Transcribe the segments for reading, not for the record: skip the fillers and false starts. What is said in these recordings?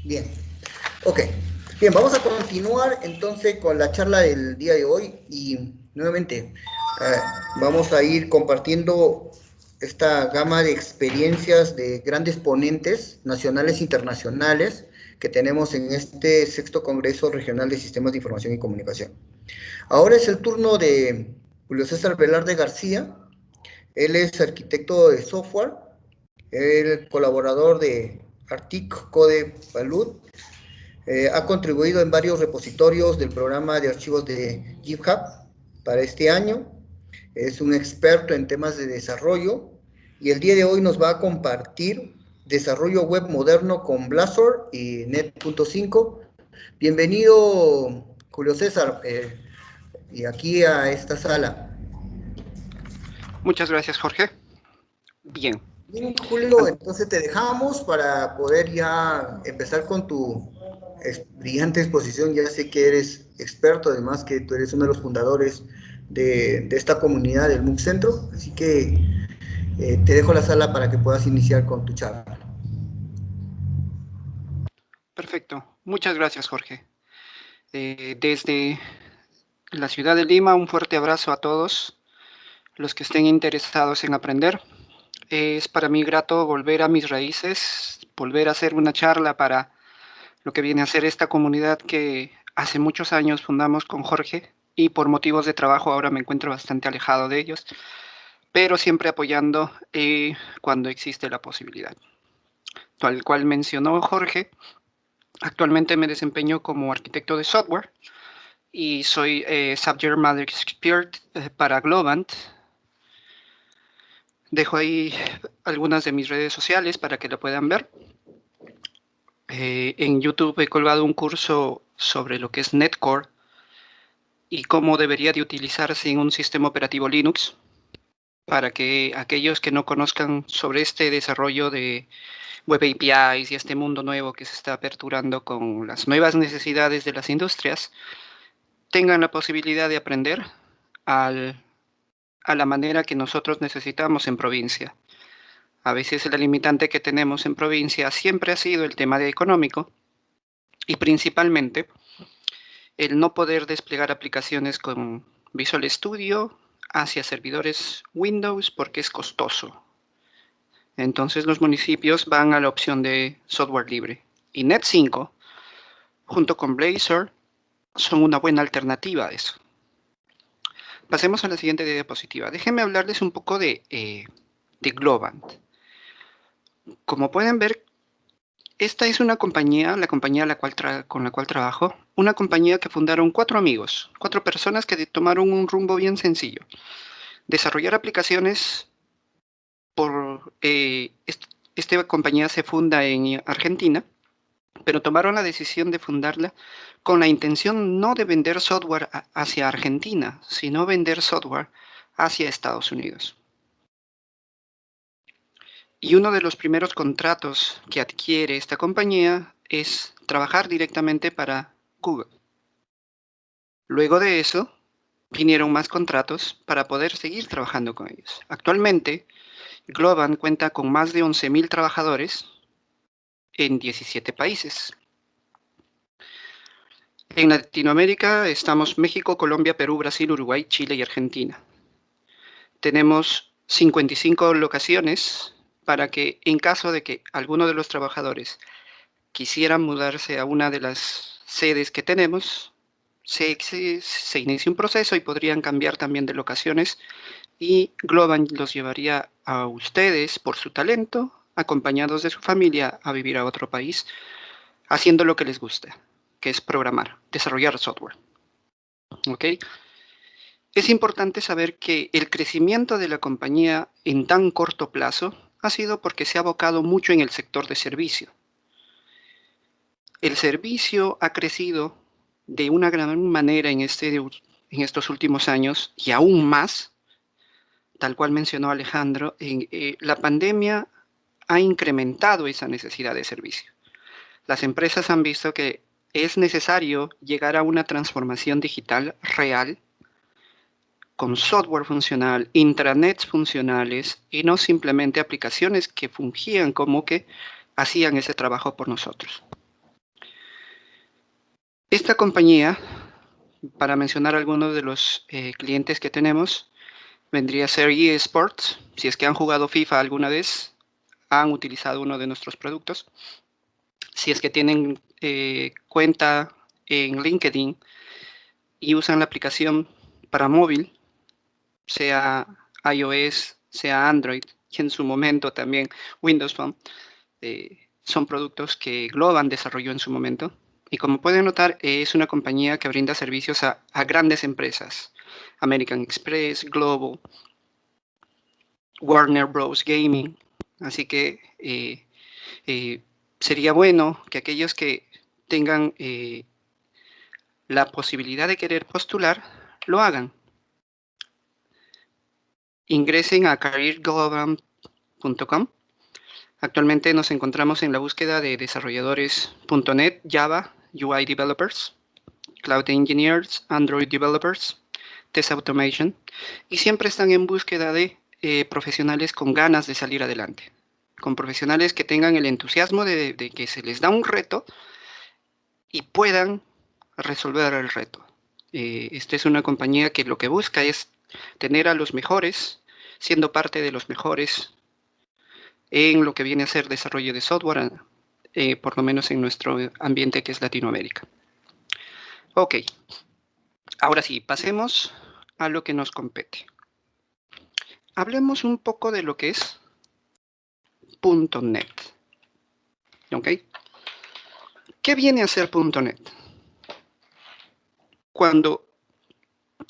Bien, ok. Bien, vamos a continuar entonces con la charla del día de hoy y nuevamente vamos a ir compartiendo esta gama de experiencias de grandes ponentes nacionales e internacionales que tenemos en este sexto Congreso Regional de Sistemas de Información y Comunicación. Ahora es el turno de Julio César Velarde García. Él es arquitecto de software, el colaborador de Artic Code Balut. Ha contribuido en varios repositorios del programa de archivos de GitHub para este año. Es un experto en temas de desarrollo y el día de hoy nos va a compartir desarrollo web moderno con Blazor y Net.5. Bienvenido, Julio César, y aquí a esta sala. Muchas gracias, Jorge. Bien. Bien, Julio, entonces te dejamos para poder ya empezar con tu brillante exposición. Ya sé que eres experto, además que tú eres uno de los fundadores de esta comunidad del MOOC Centro, así que te dejo la sala para que puedas iniciar con tu charla. Perfecto. Muchas gracias, Jorge. Desde la ciudad de Lima, un fuerte abrazo a todos los que estén interesados en aprender. Es para mí grato volver a mis raíces, volver a hacer una charla para lo que viene a ser esta comunidad que hace muchos años fundamos con Jorge y por motivos de trabajo ahora me encuentro bastante alejado de ellos, pero siempre apoyando cuando existe la posibilidad. Tal cual mencionó Jorge, actualmente me desempeño como arquitecto de software y soy Subject Matter Expert para Globant. Dejo ahí algunas de mis redes sociales para que lo puedan ver. En YouTube he colgado un curso sobre lo que es Netcore y cómo debería de utilizarse en un sistema operativo Linux para que aquellos que no conozcan sobre este desarrollo de Web APIs y este mundo nuevo que se está aperturando con las nuevas necesidades de las industrias, tengan la posibilidad de aprender a la manera que nosotros necesitamos en provincia. A veces la limitante que tenemos en provincia siempre ha sido el tema de económico y principalmente el no poder desplegar aplicaciones con Visual Studio hacia servidores Windows porque es costoso. Entonces los municipios van a la opción de software libre. Y Net5, junto con Blazor, son una buena alternativa a eso. Pasemos a la siguiente diapositiva. Déjenme hablarles un poco de Globant. Como pueden ver, esta es una compañía, la compañía con la cual trabajo, una compañía que fundaron 4 amigos, 4 personas que tomaron un rumbo bien sencillo. Desarrollar aplicaciones esta compañía se funda en Argentina, pero tomaron la decisión de fundarla con la intención no de vender software hacia Argentina, sino vender software hacia Estados Unidos. Y uno de los primeros contratos que adquiere esta compañía es trabajar directamente para Google. Luego de eso, vinieron más contratos para poder seguir trabajando con ellos. Actualmente, Globant cuenta con más de 11.000 trabajadores en 17 países. En Latinoamérica estamos México, Colombia, Perú, Brasil, Uruguay, Chile y Argentina. Tenemos 55 locaciones para que en caso de que alguno de los trabajadores quisieran mudarse a una de las sedes que tenemos, se inicia un proceso y podrían cambiar también de locaciones y Globant los llevaría a ustedes por su talento, acompañados de su familia, a vivir a otro país, haciendo lo que les gusta, que es programar, desarrollar software. ¿Ok? Es importante saber que el crecimiento de la compañía en tan corto plazo ha sido porque se ha abocado mucho en el sector de servicio. El servicio ha crecido de una gran manera en estos últimos años y aún más, tal cual mencionó Alejandro, la pandemia ha incrementado esa necesidad de servicio. Las empresas han visto que es necesario llegar a una transformación digital real con software funcional, intranets funcionales y no simplemente aplicaciones que fungían como que hacían ese trabajo por nosotros. Esta compañía, para mencionar algunos de los clientes que tenemos, vendría a ser EA Sports. Si es que han jugado FIFA alguna vez, han utilizado uno de nuestros productos. Si es que tienen cuenta en LinkedIn y usan la aplicación para móvil, sea iOS, sea Android, y en su momento también Windows Phone, son productos que Globant desarrolló en su momento. Y como pueden notar, es una compañía que brinda servicios a grandes empresas. American Express, Global, Warner Bros. Gaming. Así que sería bueno que aquellos que tengan la posibilidad de querer postular, lo hagan. Ingresen a careerglobant.com. Actualmente nos encontramos en la búsqueda de desarrolladores .NET, Java, UI Developers, Cloud Engineers, Android Developers, Test Automation, y siempre están en búsqueda de profesionales con ganas de salir adelante, con profesionales que tengan el entusiasmo de que se les da un reto y puedan resolver el reto. Esta es una compañía que lo que busca es tener a los mejores, siendo parte de los mejores en lo que viene a ser desarrollo de software, por lo menos en nuestro ambiente que es Latinoamérica. Ok, ahora sí, pasemos a lo que nos compete. Hablemos un poco de lo que es .NET. ¿Ok? ¿Qué viene a ser .NET? Cuando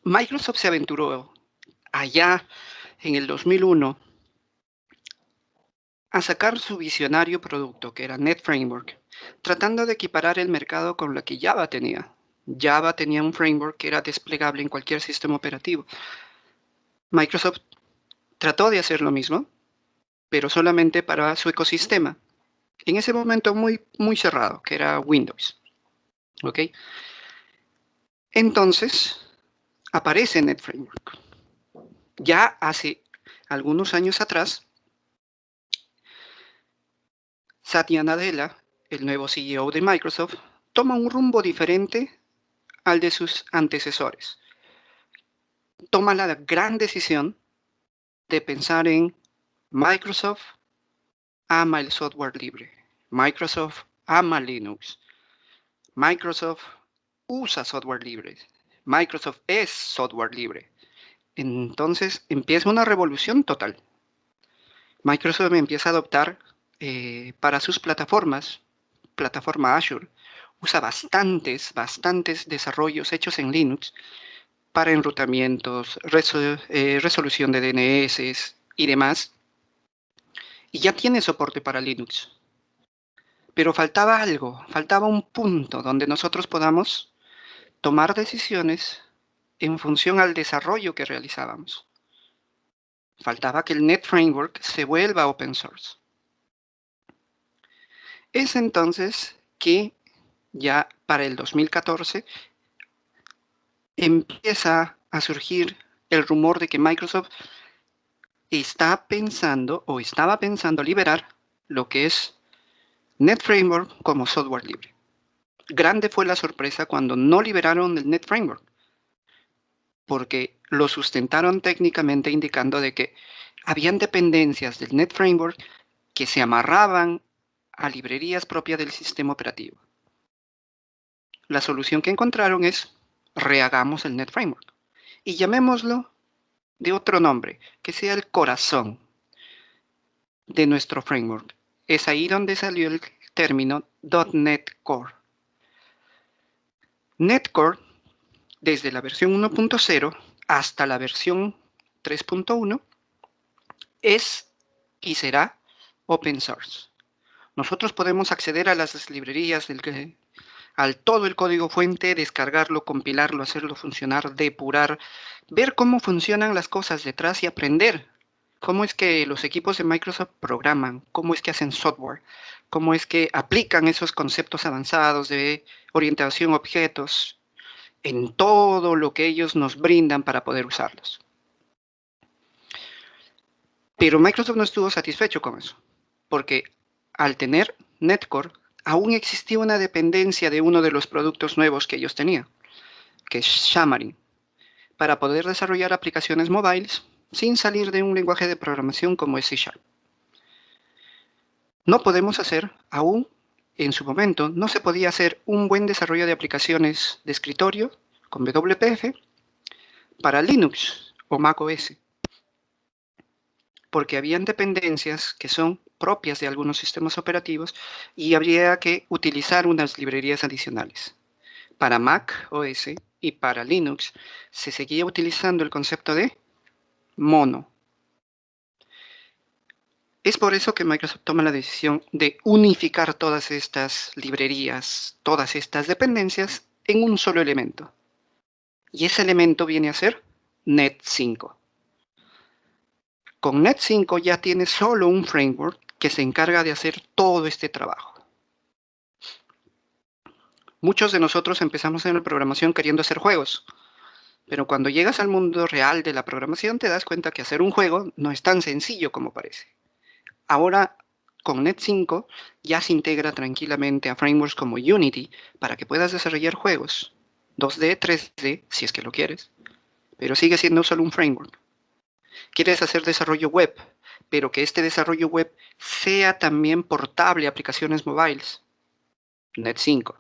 Microsoft se aventuró allá en el 2001 a sacar su visionario producto, que era Net Framework, tratando de equiparar el mercado con lo que Java tenía. Java tenía un framework que era desplegable en cualquier sistema operativo. Microsoft trató de hacer lo mismo, pero solamente para su ecosistema. En ese momento muy cerrado, que era Windows. ¿Ok? Entonces, aparece Net Framework. Ya hace algunos años atrás, Satya Nadella, el nuevo CEO de Microsoft, toma un rumbo diferente al de sus antecesores. Toma la gran decisión de pensar en Microsoft ama el software libre. Microsoft ama Linux. Microsoft usa software libre. Microsoft es software libre. Entonces empieza una revolución total. Microsoft empieza a adoptar para sus plataformas, plataforma Azure, usa bastantes desarrollos hechos en Linux para enrutamientos, resolución de DNS y demás. Y ya tiene soporte para Linux. Pero faltaba algo, faltaba un punto donde nosotros podamos tomar decisiones en función al desarrollo que realizábamos. Faltaba que el Net Framework se vuelva open source. Es entonces que ya para el 2014 empieza a surgir el rumor de que Microsoft está pensando o estaba pensando liberar lo que es Net Framework como software libre. Grande fue la sorpresa cuando no liberaron el Net Framework, porque lo sustentaron técnicamente indicando de que habían dependencias del Net Framework que se amarraban a librerías propias del sistema operativo. La solución que encontraron es rehagamos el Net Framework y llamémoslo de otro nombre, que sea el corazón de nuestro framework. Es ahí donde salió el término .NET Core. .NET Core, desde la versión 1.0 hasta la versión 3.1, es y será open source. Nosotros podemos acceder a las librerías, al todo el código fuente, descargarlo, compilarlo, hacerlo funcionar, depurar, ver cómo funcionan las cosas detrás y aprender cómo es que los equipos de Microsoft programan, cómo es que hacen software, cómo es que aplican esos conceptos avanzados de orientación a objetos en todo lo que ellos nos brindan para poder usarlos. Pero Microsoft no estuvo satisfecho con eso, porque al tener NetCore aún existía una dependencia de uno de los productos nuevos que ellos tenían, que es Xamarin, para poder desarrollar aplicaciones móviles sin salir de un lenguaje de programación como es C#. No podemos hacer, aún en su momento, no se podía hacer un buen desarrollo de aplicaciones de escritorio con WPF para Linux o Mac OS, porque habían dependencias que son propias de algunos sistemas operativos y habría que utilizar unas librerías adicionales. Para Mac OS y para Linux se seguía utilizando el concepto de mono. Es por eso que Microsoft toma la decisión de unificar todas estas librerías, todas estas dependencias en un solo elemento. Y ese elemento viene a ser Net 5. Con Net 5 ya tienes solo un framework que se encarga de hacer todo este trabajo. Muchos de nosotros empezamos en la programación queriendo hacer juegos, pero cuando llegas al mundo real de la programación te das cuenta que hacer un juego no es tan sencillo como parece. Ahora, con Net 5 ya se integra tranquilamente a frameworks como Unity para que puedas desarrollar juegos 2D, 3D, si es que lo quieres, pero sigue siendo solo un framework. Quieres hacer desarrollo web, pero que este desarrollo web sea también portable a aplicaciones móviles. Net 5.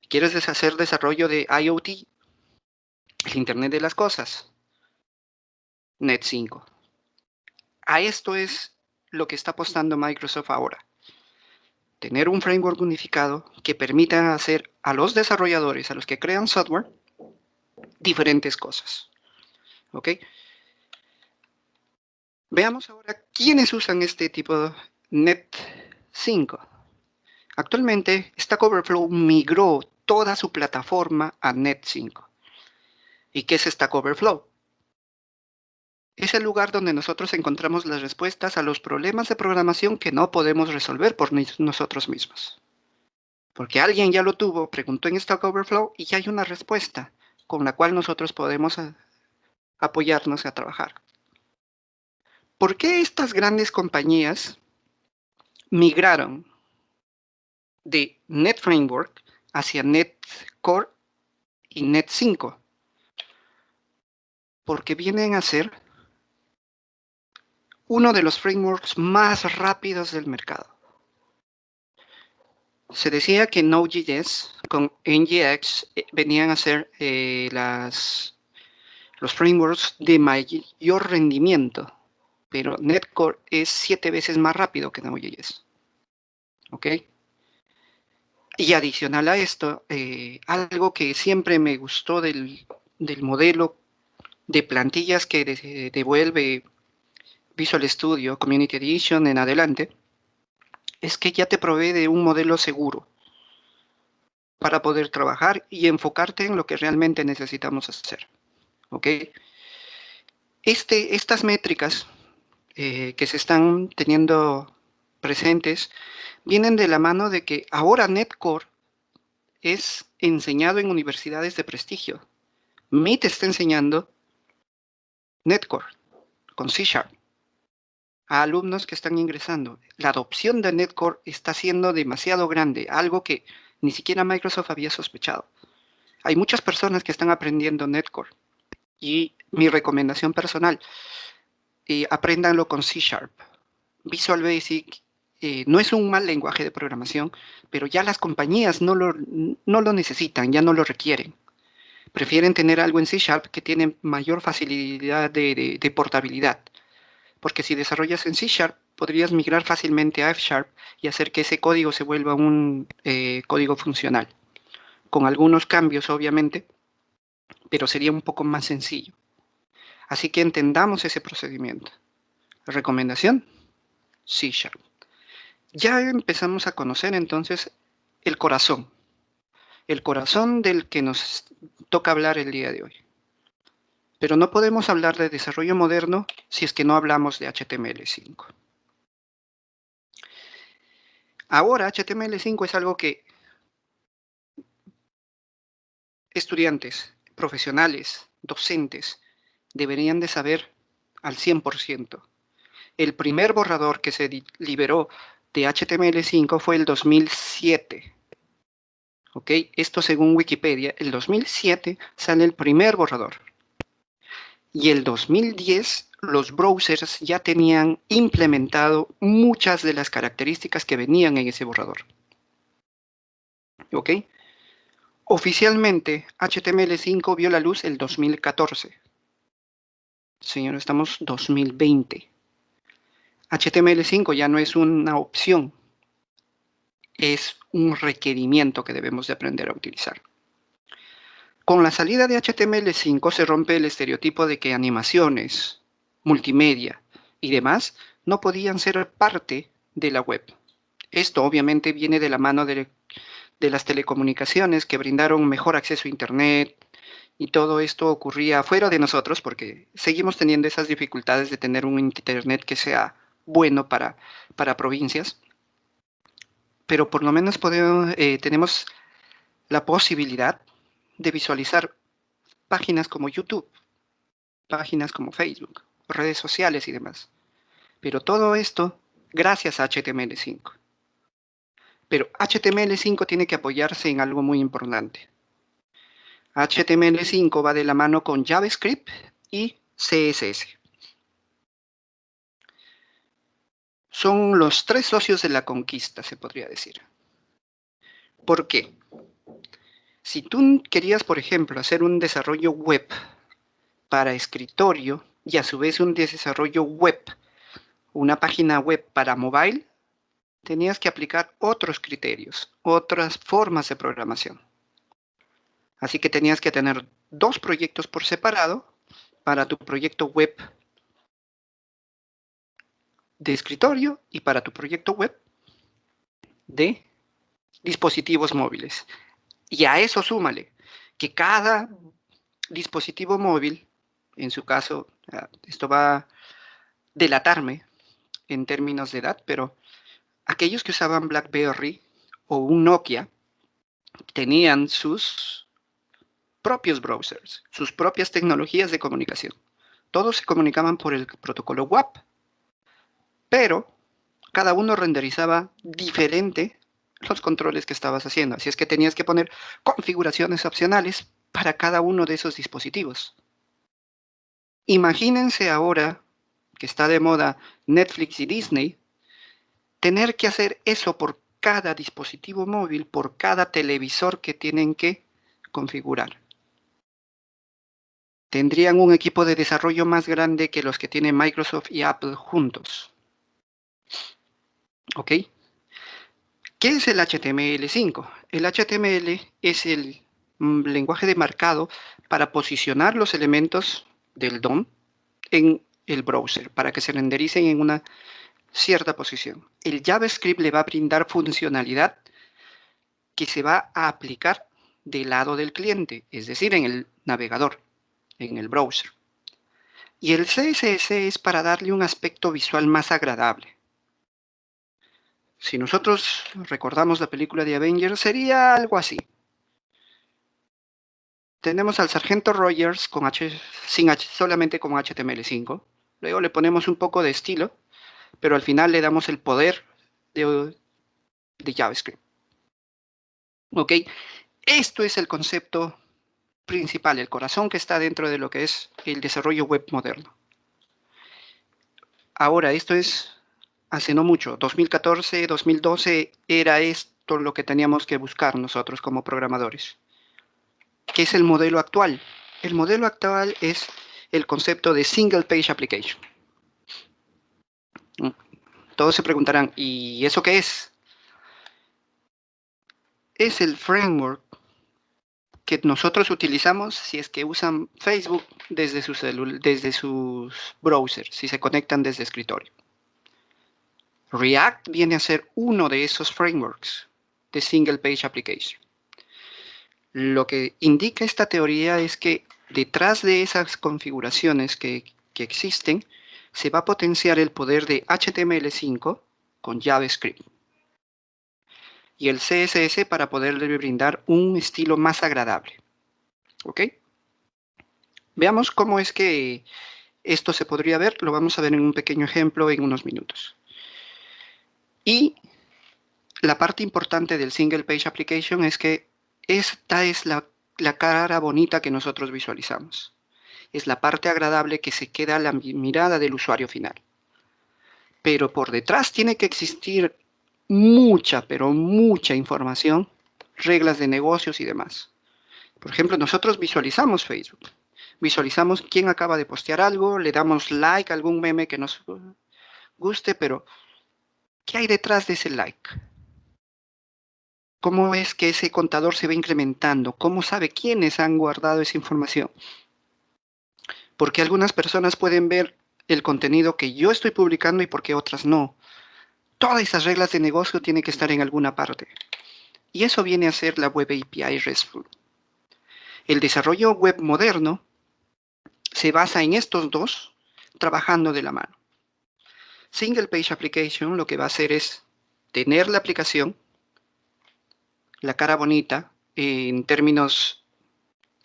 Quieres hacer desarrollo de IoT, el Internet de las Cosas. Net 5. A esto es lo que está apostando Microsoft ahora. Tener un framework unificado que permita hacer a los desarrolladores, a los que crean software, diferentes cosas. ¿Ok? Veamos ahora quiénes usan este tipo de Net 5. Actualmente, Stack Overflow migró toda su plataforma a Net 5. ¿Y qué es Stack Overflow? Es el lugar donde nosotros encontramos las respuestas a los problemas de programación que no podemos resolver por nosotros mismos. Porque alguien ya lo tuvo, preguntó en Stack Overflow y ya hay una respuesta con la cual nosotros podemos apoyarnos a trabajar. ¿Por qué estas grandes compañías migraron de Net Framework hacia Net Core y Net 5? Porque vienen a ser uno de los frameworks más rápidos del mercado. Se decía que Node.js con NGX venían a ser los frameworks de mayor rendimiento, pero Netcore es 7 veces más rápido que Node.js. ¿Ok? Y adicional a esto, algo que siempre me gustó del modelo de plantillas que devuelve Visual Studio Community Edition en adelante, es que ya te provee de un modelo seguro para poder trabajar y enfocarte en lo que realmente necesitamos hacer. ¿Ok? Estas métricas que se están teniendo presentes vienen de la mano de que ahora Netcore es enseñado en universidades de prestigio. MIT está enseñando Netcore con C# a alumnos que están ingresando. La adopción de Netcore está siendo demasiado grande, algo que ni siquiera Microsoft había sospechado. Hay muchas personas que están aprendiendo Netcore y mi recomendación personal, apréndanlo con C#. Visual Basic no es un mal lenguaje de programación, pero ya las compañías no lo necesitan, ya no lo requieren. Prefieren tener algo en C# que tiene mayor facilidad de portabilidad. Porque si desarrollas en C# podrías migrar fácilmente a F# y hacer que ese código se vuelva un código funcional. Con algunos cambios, obviamente, pero sería un poco más sencillo. Así que entendamos ese procedimiento. Recomendación, C#. Ya empezamos a conocer entonces el corazón del que nos toca hablar el día de hoy. Pero no podemos hablar de desarrollo moderno si es que no hablamos de HTML5. Ahora HTML5 es algo que estudiantes, profesionales, docentes deberían de saber al 100%. El primer borrador que se liberó de HTML5 fue el 2007. ¿Ok? Esto según Wikipedia, el 2007 sale el primer borrador. Y el 2010 los browsers ya tenían implementado muchas de las características que venían en ese borrador. ¿Ok? Oficialmente, HTML5 vio la luz el 2014. Señor, estamos 2020. HTML5 ya no es una opción, es un requerimiento que debemos de aprender a utilizar. Con la salida de HTML5 se rompe el estereotipo de que animaciones, multimedia y demás no podían ser parte de la web. Esto obviamente viene de la mano de las telecomunicaciones que brindaron mejor acceso a Internet, y todo esto ocurría fuera de nosotros porque seguimos teniendo esas dificultades de tener un Internet que sea bueno para provincias, pero por lo menos tenemos la posibilidad de visualizar páginas como YouTube, páginas como Facebook, redes sociales y demás. Pero todo esto gracias a HTML5. Pero HTML5 tiene que apoyarse en algo muy importante. HTML5 va de la mano con JavaScript y CSS. Son los tres socios de la conquista, se podría decir. ¿Por qué? Si tú querías, por ejemplo, hacer un desarrollo web para escritorio y a su vez un desarrollo web, una página web para mobile, tenías que aplicar otros criterios, otras formas de programación. Así que tenías que tener dos proyectos por separado para tu proyecto web de escritorio y para tu proyecto web de dispositivos móviles. Y a eso súmale que cada dispositivo móvil, en su caso, esto va a delatarme en términos de edad, pero aquellos que usaban BlackBerry o un Nokia tenían sus propios browsers, sus propias tecnologías de comunicación. Todos se comunicaban por el protocolo WAP, pero cada uno renderizaba diferente los controles que estabas haciendo. Así es que tenías que poner configuraciones opcionales para cada uno de esos dispositivos. Imagínense ahora que está de moda Netflix y Disney, tener que hacer eso por cada dispositivo móvil, por cada televisor que tienen que configurar. Tendrían un equipo de desarrollo más grande que los que tienen Microsoft y Apple juntos. ¿Ok? ¿Qué es el HTML5? El HTML es el lenguaje de marcado para posicionar los elementos del DOM en el browser, para que se rendericen en una cierta posición. El JavaScript le va a brindar funcionalidad que se va a aplicar del lado del cliente, es decir, en el navegador, en el browser. Y el CSS es para darle un aspecto visual más agradable. Si nosotros recordamos la película de Avengers, sería algo así. Tenemos al sargento Rogers con solamente con HTML5. Luego le ponemos un poco de estilo, pero al final le damos el poder de JavaScript. ¿Ok? Esto es el concepto principal, el corazón que está dentro de lo que es el desarrollo web moderno. Ahora, esto es hace no mucho, 2014, 2012, era esto lo que teníamos que buscar nosotros como programadores. ¿Qué es el modelo actual? El modelo actual es el concepto de Single Page Application. Todos se preguntarán, ¿y eso qué es? Es el framework que nosotros utilizamos si es que usan Facebook desde sus browsers, si se conectan desde escritorio. React viene a ser uno de esos frameworks de Single Page Application. Lo que indica esta teoría es que detrás de esas configuraciones que existen, se va a potenciar el poder de HTML5 con JavaScript y el CSS para poderle brindar un estilo más agradable. ¿Ok? Veamos cómo es que esto se podría ver. Lo vamos a ver en un pequeño ejemplo en unos minutos. Y la parte importante del Single Page Application es que esta es la cara bonita que nosotros visualizamos. Es la parte agradable que se queda a la mirada del usuario final. Pero por detrás tiene que existir mucha, pero mucha información, reglas de negocios y demás. Por ejemplo, nosotros visualizamos Facebook. Visualizamos quién acaba de postear algo, le damos like a algún meme que nos guste, pero ¿qué hay detrás de ese like? ¿Cómo es que ese contador se va incrementando? ¿Cómo sabe quiénes han guardado esa información? Porque algunas personas pueden ver el contenido que yo estoy publicando y por qué otras no. Todas esas reglas de negocio tienen que estar en alguna parte. Y eso viene a ser la Web API RESTful. El desarrollo web moderno se basa en estos dos, trabajando de la mano. Single Page Application lo que va a hacer es tener la aplicación, la cara bonita, en términos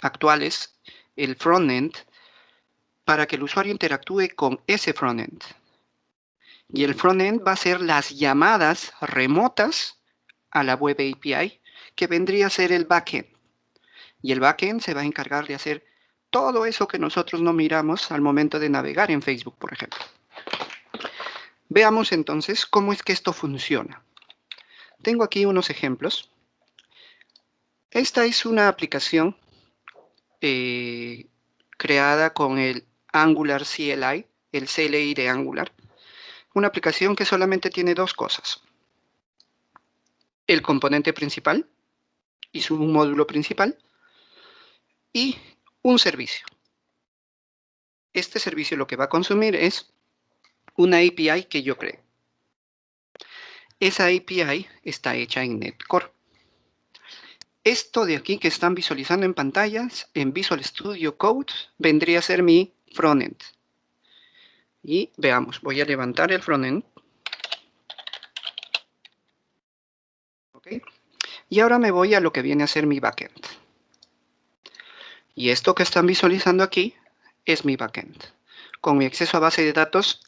actuales, el frontend, para que el usuario interactúe con ese frontend. Y el frontend va a ser las llamadas remotas a la Web API, que vendría a ser el backend. Y el backend se va a encargar de hacer todo eso que nosotros no miramos al momento de navegar en Facebook, por ejemplo. Veamos entonces cómo es que esto funciona. Tengo aquí unos ejemplos. Esta es una aplicación creada con el Angular CLI, el CLI de Angular. Una aplicación que solamente tiene dos cosas. El componente principal y su módulo principal y un servicio. Este servicio lo que va a consumir es una API que yo creé. Esa API está hecha en NetCore. Esto de aquí que están visualizando en pantallas, en Visual Studio Code, vendría a ser mi frontend. Y veamos, voy a levantar el frontend. ¿Okay? Y ahora me voy a lo que viene a ser mi backend. Y esto que están visualizando aquí es mi backend. Con mi acceso a base de datos,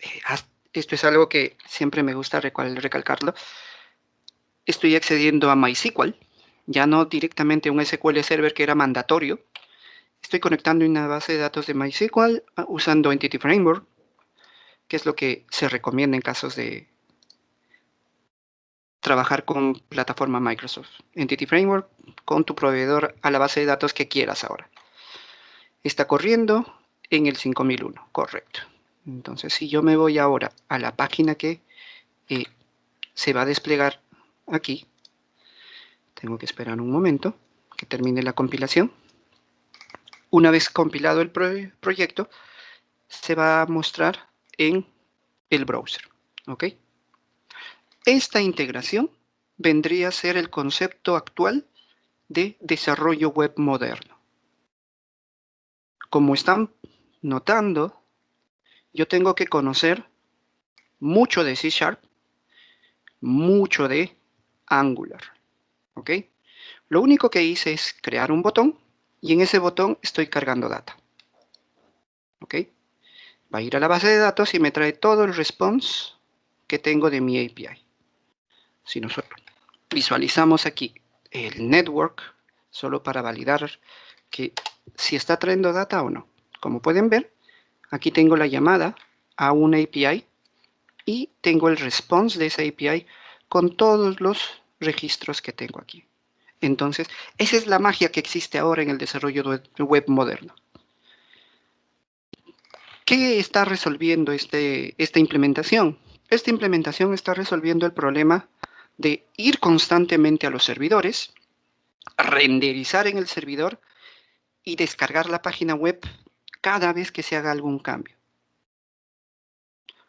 esto es algo que siempre me gusta recalcarlo, estoy accediendo a MySQL, ya no directamente a un SQL Server que era mandatorio. Estoy conectando una base de datos de MySQL usando Entity Framework, que es lo que se recomienda en casos de trabajar con plataforma Microsoft. Entity Framework con tu proveedor a la base de datos que quieras ahora. Está corriendo en el 5001, correcto. Entonces, si yo me voy ahora a la página que se va a desplegar aquí, tengo que esperar un momento que termine la compilación. Una vez compilado el proyecto, se va a mostrar en el browser. ¿Ok? Esta integración vendría a ser el concepto actual de desarrollo web moderno. Como están notando, yo tengo que conocer mucho de C#, mucho de Angular. ¿Ok? Lo único que hice es crear un botón y en ese botón estoy cargando data. ¿Ok? Va a ir a la base de datos y me trae todo el response que tengo de mi API. Si nosotros visualizamos aquí el network, solo para validar que si está trayendo data o no. Como pueden ver, aquí tengo la llamada a una API y tengo el response de esa API con todos los registros que tengo aquí. Entonces, esa es la magia que existe ahora en el desarrollo de web moderno. ¿Qué está resolviendo esta implementación? Esta implementación está resolviendo el problema de ir constantemente a los servidores, renderizar en el servidor y descargar la página web cada vez que se haga algún cambio.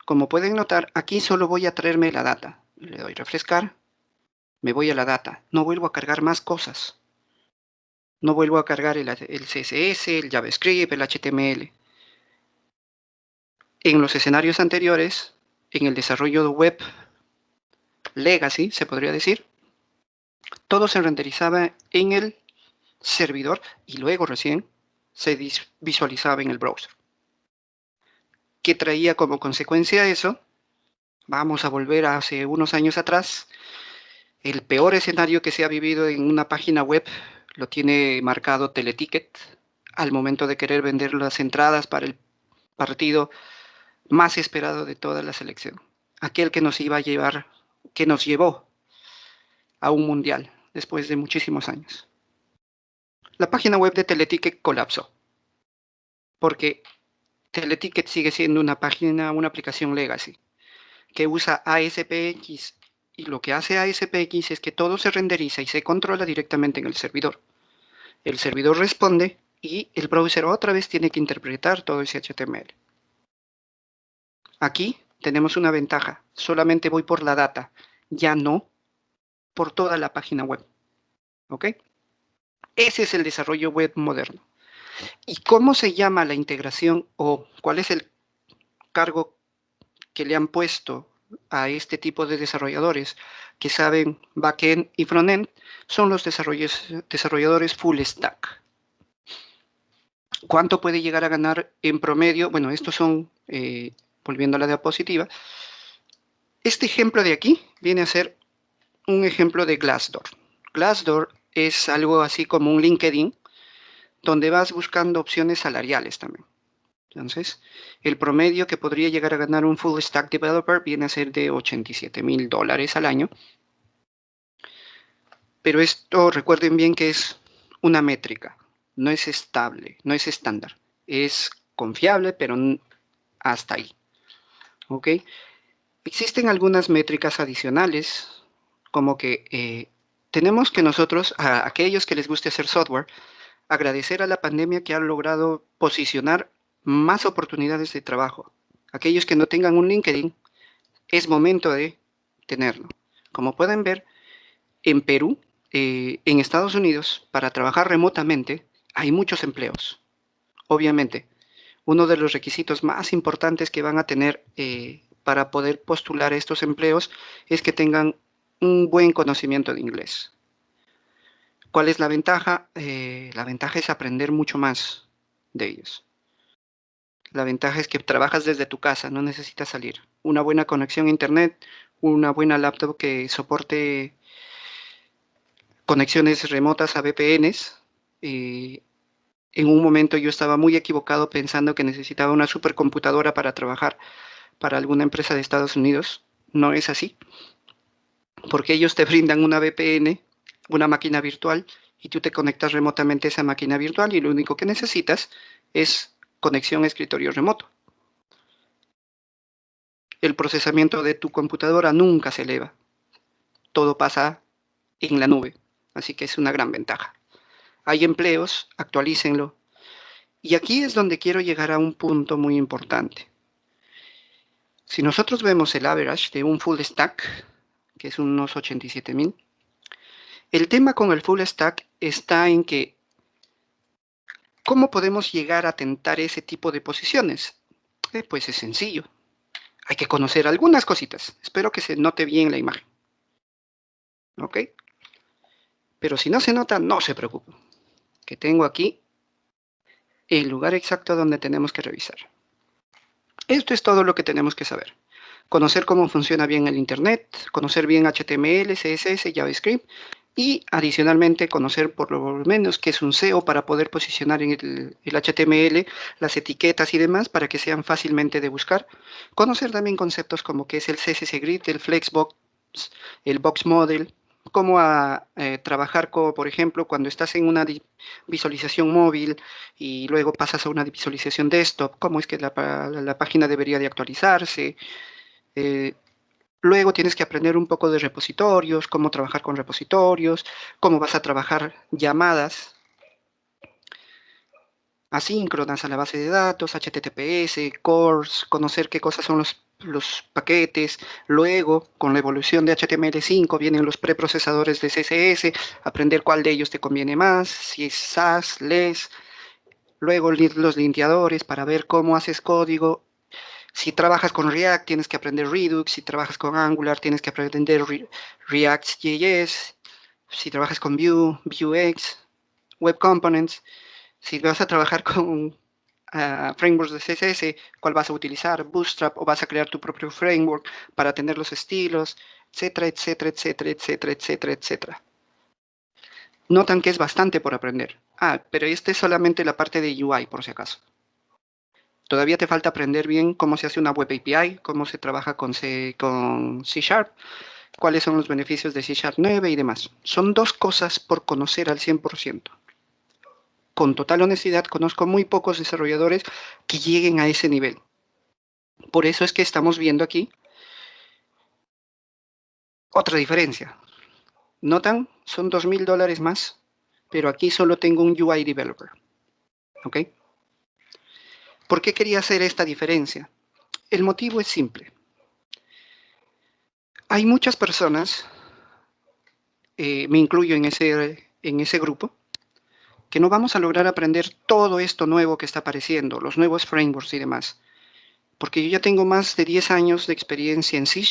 Como pueden notar, aquí solo voy a traerme la data. Le doy refrescar, me voy a la data. No vuelvo a cargar más cosas. No vuelvo a cargar el CSS, el JavaScript, el HTML. En los escenarios anteriores, en el desarrollo de web legacy, se podría decir, todo se renderizaba en el servidor y luego recién se visualizaba en el browser. ¿Qué traía como consecuencia eso? Vamos a volver a hace unos años atrás. El peor escenario que se ha vivido en una página web lo tiene marcado Teleticket al momento de querer vender las entradas para el partido más esperado de toda la selección. Aquel que nos iba a llevar, que nos llevó a un mundial después de muchísimos años. La página web de Teleticket colapsó porque Teleticket sigue siendo una aplicación legacy que usa ASPX, y lo que hace ASPX es que todo se renderiza y se controla directamente en el servidor. El servidor responde y el browser otra vez tiene que interpretar todo ese HTML. Aquí tenemos una ventaja, solamente voy por la data, ya no por toda la página web. ¿Ok? Ese es el desarrollo web moderno. ¿Y cómo se llama la integración o cuál es el cargo que le han puesto a este tipo de desarrolladores que saben backend y frontend? Son los desarrolladores full stack. ¿Cuánto puede llegar a ganar en promedio? Bueno, estos son, volviendo a la diapositiva, este ejemplo de aquí viene a ser un ejemplo de Glassdoor. Glassdoor es algo así como un LinkedIn, donde vas buscando opciones salariales también. Entonces, el promedio que podría llegar a ganar un full stack developer viene a ser de $87,000 al año. Pero esto, recuerden bien que es una métrica, no es estable, no es estándar. Es confiable, pero hasta ahí. ¿Ok? Existen algunas métricas adicionales, como que tenemos que nosotros, a aquellos que les guste hacer software, agradecer a la pandemia que ha logrado posicionar más oportunidades de trabajo. Aquellos que no tengan un LinkedIn, es momento de tenerlo. Como pueden ver, en Perú, en Estados Unidos, para trabajar remotamente, hay muchos empleos. Obviamente, uno de los requisitos más importantes que van a tener para poder postular estos empleos es que tengan un buen conocimiento de inglés. ¿Cuál es la ventaja? La ventaja es aprender mucho más de ellos. La ventaja es que trabajas desde tu casa, no necesitas salir. Una buena conexión a internet, una buena laptop que soporte conexiones remotas a VPNs. En un momento yo estaba muy equivocado pensando que necesitaba una supercomputadora para trabajar para alguna empresa de Estados Unidos. No es así, porque ellos te brindan una VPN, una máquina virtual, y tú te conectas remotamente a esa máquina virtual y lo único que necesitas es conexión a escritorio remoto. El procesamiento de tu computadora nunca se eleva, todo pasa en la nube, así que es una gran ventaja. Hay empleos, actualícenlo. Y aquí es donde quiero llegar a un punto muy importante. Si nosotros vemos el average de un full stack, que es unos 87,000, el tema con el full stack está en que ¿cómo podemos llegar a tentar ese tipo de posiciones? Pues es sencillo. Hay que conocer algunas cositas. Espero que se note bien la imagen. ¿Ok? Pero si no se nota, no se preocupen. Que tengo aquí el lugar exacto donde tenemos que revisar. Esto es todo lo que tenemos que saber. Conocer cómo funciona bien el Internet, conocer bien HTML, CSS, JavaScript y adicionalmente conocer por lo menos qué es un SEO para poder posicionar en el HTML las etiquetas y demás para que sean fácilmente de buscar. Conocer también conceptos como qué es el CSS Grid, el Flexbox, el Box Model, cómo trabajar, por ejemplo, cuando estás en una visualización móvil y luego pasas a una visualización desktop, cómo es que la página debería de actualizarse. Luego tienes que aprender un poco de repositorios, cómo trabajar con repositorios, cómo vas a trabajar llamadas asíncronas a la base de datos, HTTPS, cores, conocer qué cosas son los paquetes. Luego, con la evolución de HTML5, vienen los preprocesadores de CSS, aprender cuál de ellos te conviene más, si es SAS, LESS. Luego los linteadores para ver cómo haces código. Si trabajas con React, tienes que aprender Redux. Si trabajas con Angular, tienes que aprender React.js. Si trabajas con Vue, Vuex, Web Components. Si vas a trabajar con frameworks de CSS, cuál vas a utilizar, Bootstrap, o vas a crear tu propio framework para tener los estilos, etcétera, etcétera, etcétera, etcétera, etcétera, etcétera. Notan que es bastante por aprender. Pero esta es solamente la parte de UI, por si acaso. Todavía te falta aprender bien cómo se hace una web API, cómo se trabaja con C#, cuáles son los beneficios de C# 9 y demás. Son dos cosas por conocer al 100%. Con total honestidad, conozco muy pocos desarrolladores que lleguen a ese nivel. Por eso es que estamos viendo aquí otra diferencia. ¿Notan? Son $2,000 más, pero aquí solo tengo un UI developer. ¿Ok? ¿Por qué quería hacer esta diferencia? El motivo es simple. Hay muchas personas, me incluyo en ese grupo, que no vamos a lograr aprender todo esto nuevo que está apareciendo, los nuevos frameworks y demás, porque yo ya tengo más de 10 años de experiencia en C#.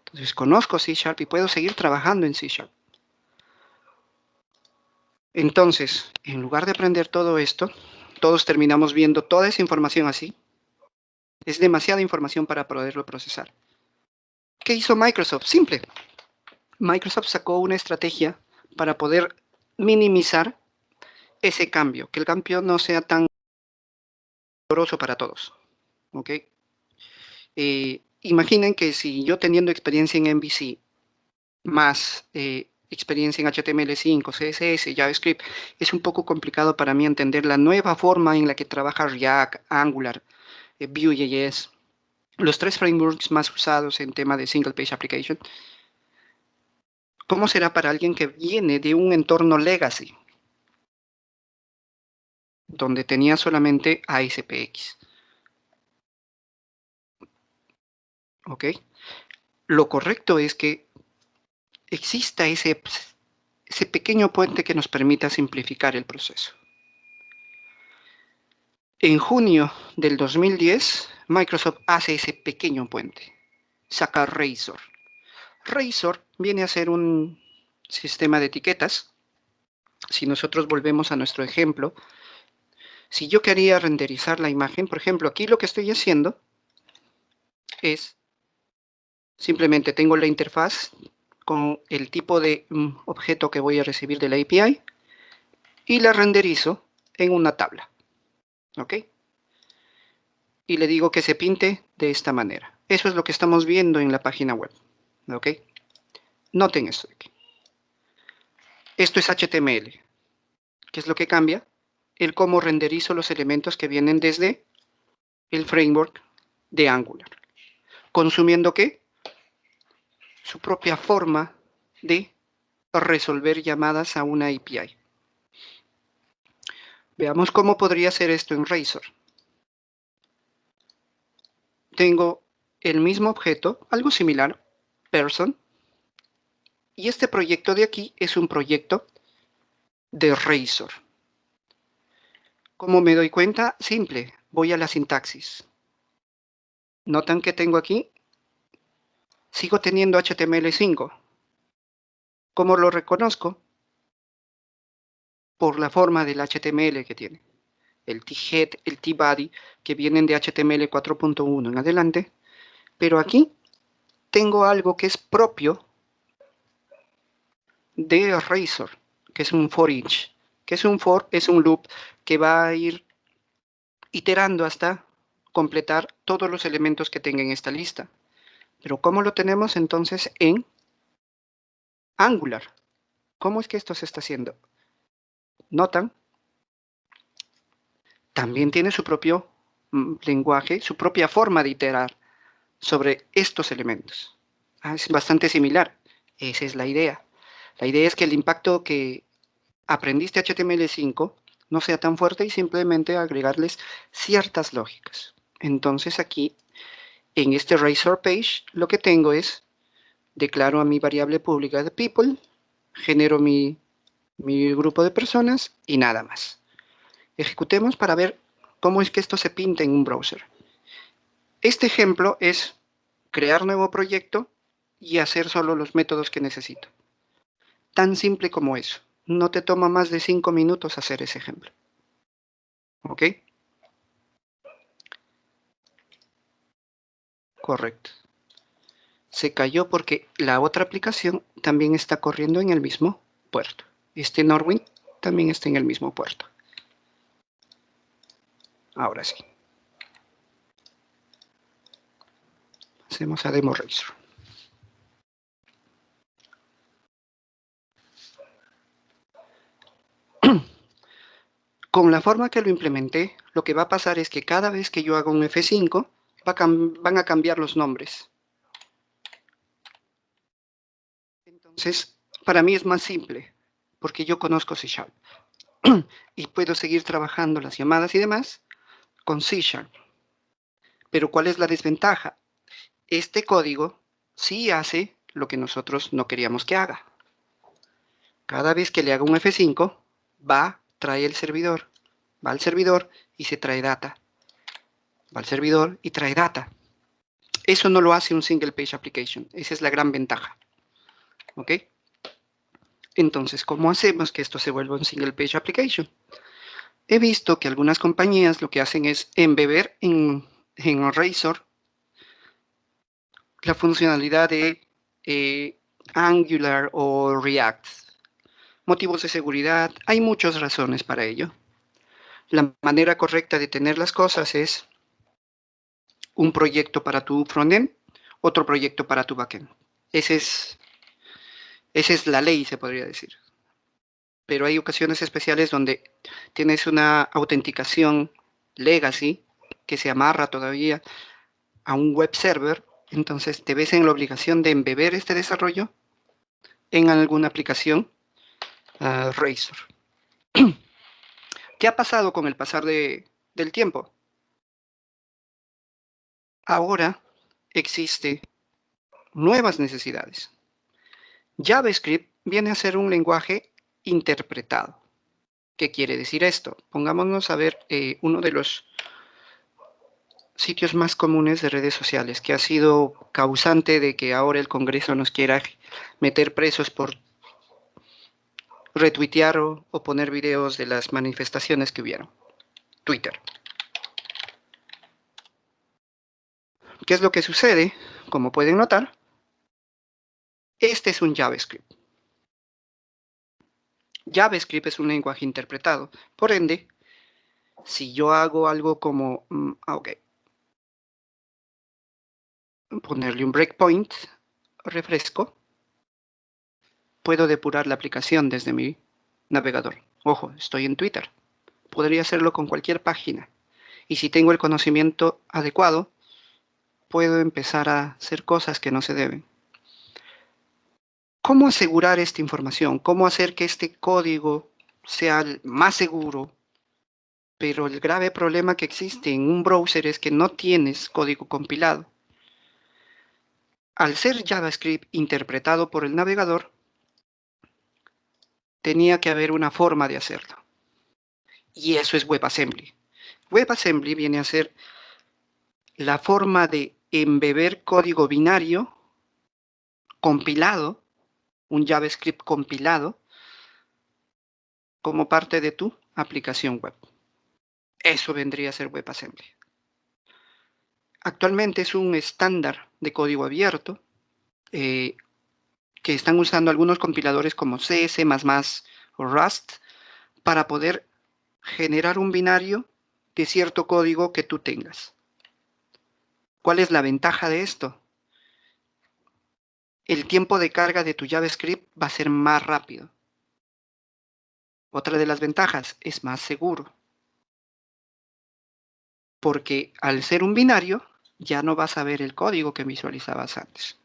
Entonces conozco C# y puedo seguir trabajando en C#. Entonces, en lugar de aprender todo esto, todos terminamos viendo toda esa información así. Es demasiada información para poderlo procesar. ¿Qué hizo Microsoft? Simple. Microsoft sacó una estrategia para poder minimizar ese cambio, que el cambio no sea tan doloroso para todos. ¿Ok? Imaginen que si yo teniendo experiencia en MVC, más experiencia en HTML5, CSS, JavaScript, es un poco complicado para mí entender la nueva forma en la que trabaja React, Angular, Vue.js, los 3 frameworks más usados en tema de Single Page Application. ¿Cómo será para alguien que viene de un entorno legacy, donde tenía solamente ASPX? ¿Ok? Lo correcto es que exista ese pequeño puente que nos permita simplificar el proceso. En junio del 2010, Microsoft hace ese pequeño puente. Saca Razor. Razor viene a ser un sistema de etiquetas. Si nosotros volvemos a nuestro ejemplo, si yo quería renderizar la imagen, por ejemplo, aquí lo que estoy haciendo es simplemente tengo la interfaz con el tipo de objeto que voy a recibir de la API y la renderizo en una tabla. ¿Ok? Y le digo que se pinte de esta manera. Eso es lo que estamos viendo en la página web. ¿Ok? Noten esto de aquí. Esto es HTML. ¿Qué es lo que cambia? El cómo renderizo los elementos que vienen desde el framework de Angular. ¿Consumiendo qué? Su propia forma de resolver llamadas a una API. Veamos cómo podría ser esto en Razor. Tengo el mismo objeto, algo similar, person, y este proyecto de aquí es un proyecto de Razor. ¿Cómo me doy cuenta? Simple, voy a la sintaxis. ¿Notan que tengo aquí? Sigo teniendo HTML5. ¿Cómo lo reconozco? Por la forma del HTML que tiene. El T-head, el T-body, que vienen de HTML 4.1 en adelante. Pero aquí tengo algo que es propio de Razor, que es un for each. Que es un for, es un loop que va a ir iterando hasta completar todos los elementos que tenga en esta lista. Pero ¿cómo lo tenemos entonces en Angular? ¿Cómo es que esto se está haciendo? ¿Notan? También tiene su propio lenguaje, su propia forma de iterar sobre estos elementos. Es bastante similar. Esa es la idea. La idea es que el impacto que aprendiste HTML5 no sea tan fuerte y simplemente agregarles ciertas lógicas. Entonces aquí, en este Razor page, lo que tengo es, declaro a mi variable pública de people, genero mi grupo de personas y nada más. Ejecutemos para ver cómo es que esto se pinta en un browser. Este ejemplo es crear nuevo proyecto y hacer solo los métodos que necesito. Tan simple como eso. No te toma más de 5 minutos hacer ese ejemplo. ¿Ok? Correcto. Se cayó porque la otra aplicación también está corriendo en el mismo puerto. Este Norwin también está en el mismo puerto. Ahora sí. Hacemos a Demo Razor. Con la forma que lo implementé, lo que va a pasar es que cada vez que yo haga un F5, van a cambiar los nombres. Entonces, para mí es más simple, porque yo conozco C#. Y puedo seguir trabajando las llamadas y demás con C#. Pero ¿cuál es la desventaja? Este código sí hace lo que nosotros no queríamos que haga. Cada vez que le haga un F5, trae el servidor, va al servidor y se trae data. Va al servidor y trae data. Eso no lo hace un single page application. Esa es la gran ventaja. ¿Ok? Entonces, ¿cómo hacemos que esto se vuelva un single page application? He visto que algunas compañías lo que hacen es embeber en Razor la funcionalidad de Angular o React. Motivos de seguridad, hay muchas razones para ello. La manera correcta de tener las cosas es un proyecto para tu frontend, otro proyecto para tu backend. Esa es la ley, se podría decir. Pero hay ocasiones especiales donde tienes una autenticación legacy que se amarra todavía a un web server, entonces te ves en la obligación de embeber este desarrollo en alguna aplicación Razor. ¿Qué ha pasado con el pasar del tiempo? Ahora existen nuevas necesidades. JavaScript viene a ser un lenguaje interpretado. ¿Qué quiere decir esto? Pongámonos a ver uno de los sitios más comunes de redes sociales que ha sido causante de que ahora el Congreso nos quiera meter presos por retuitear o poner videos de las manifestaciones que hubieron. Twitter. ¿Qué es lo que sucede? Como pueden notar, este es un JavaScript. JavaScript es un lenguaje interpretado. Por ende, si yo hago algo como, ponerle un breakpoint, refresco, puedo depurar la aplicación desde mi navegador. Ojo, estoy en Twitter. Podría hacerlo con cualquier página. Y si tengo el conocimiento adecuado, puedo empezar a hacer cosas que no se deben. ¿Cómo asegurar esta información? ¿Cómo hacer que este código sea más seguro? Pero el grave problema que existe en un browser es que no tienes código compilado. Al ser JavaScript interpretado por el navegador, tenía que haber una forma de hacerlo. Y eso es WebAssembly. WebAssembly viene a ser la forma de embeber código binario compilado, un JavaScript compilado, como parte de tu aplicación web. Eso vendría a ser WebAssembly. Actualmente es un estándar de código abierto que están usando algunos compiladores como C, C++ o Rust para poder generar un binario de cierto código que tú tengas. ¿Cuál es la ventaja de esto? El tiempo de carga de tu JavaScript va a ser más rápido. Otra de las ventajas es más seguro. Porque al ser un binario, ya no vas a ver el código que visualizabas antes.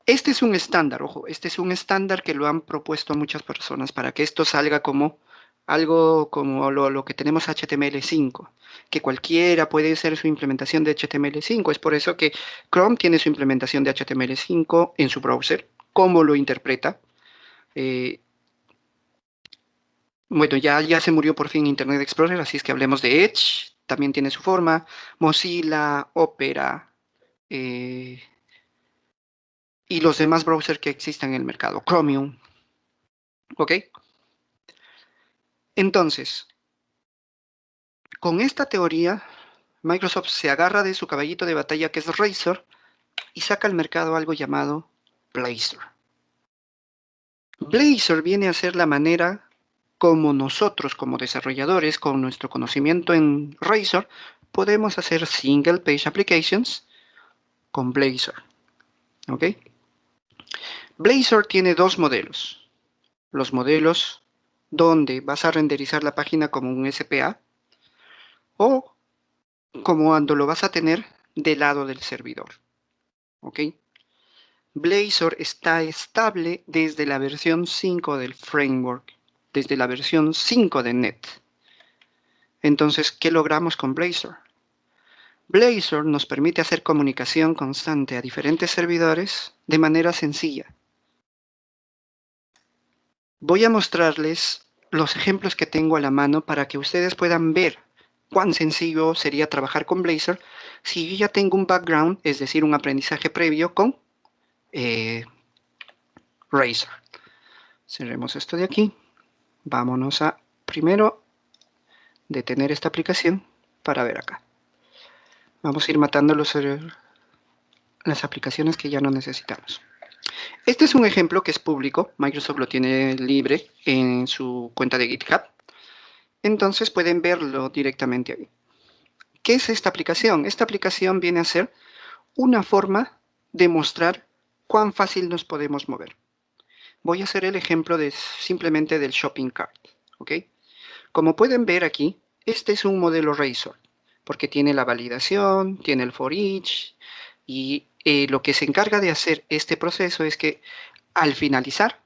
Este es un estándar, ojo, este es un estándar que lo han propuesto muchas personas para que esto salga como algo como lo que tenemos HTML5, que cualquiera puede hacer su implementación de HTML5. Es por eso que Chrome tiene su implementación de HTML5 en su browser. ¿Cómo lo interpreta? Bueno, ya se murió por fin Internet Explorer, así es que hablemos de Edge. También tiene su forma. Mozilla, Opera y los demás browsers que existan en el mercado. Chromium. ¿Ok? Entonces, con esta teoría Microsoft se agarra de su caballito de batalla que es Razor y saca al mercado algo llamado Blazor. Blazor viene a ser la manera como nosotros como desarrolladores, con nuestro conocimiento en Razor, podemos hacer single page applications con Blazor. ¿Ok? Blazor tiene dos modelos. Los modelos donde vas a renderizar la página como un SPA o como cuando lo vas a tener del lado del servidor. ¿Ok? Blazor está estable desde la versión 5 del framework, desde la versión 5 de .NET. Entonces, ¿qué logramos con Blazor? Blazor nos permite hacer comunicación constante a diferentes servidores de manera sencilla. Voy a mostrarles los ejemplos que tengo a la mano para que ustedes puedan ver cuán sencillo sería trabajar con Blazor si yo ya tengo un background, es decir, un aprendizaje previo con Razor. Cerremos esto de aquí. Vámonos a primero detener esta aplicación para ver acá. Vamos a ir matando las aplicaciones que ya no necesitamos. Este es un ejemplo que es público. Microsoft lo tiene libre en su cuenta de GitHub. Entonces pueden verlo directamente ahí. ¿Qué es esta aplicación? Esta aplicación viene a ser una forma de mostrar cuán fácil nos podemos mover. Voy a hacer el ejemplo simplemente del shopping cart. ¿Ok? Como pueden ver aquí, este es un modelo Razor, porque tiene la validación, tiene el for each, y lo que se encarga de hacer este proceso es que al finalizar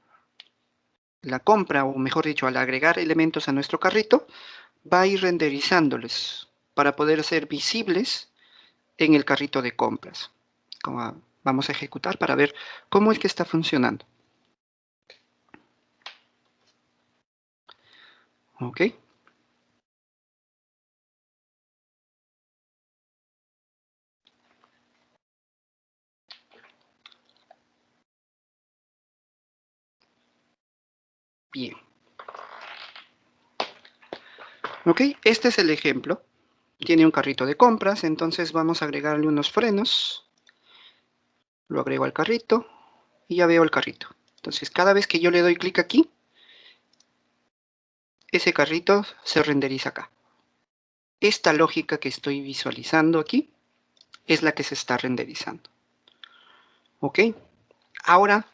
la compra, o mejor dicho, al agregar elementos a nuestro carrito, va a ir renderizándoles para poder ser visibles en el carrito de compras. Como vamos a ejecutar para ver cómo es que está funcionando. ¿Ok? Bien. ¿Ok? Este es el ejemplo. Tiene un carrito de compras, entonces vamos a agregarle unos frenos. Lo agrego al carrito y ya veo el carrito. Entonces, cada vez que yo le doy clic aquí, ese carrito se renderiza acá. Esta lógica que estoy visualizando aquí es la que se está renderizando. ¿Ok? Ahora,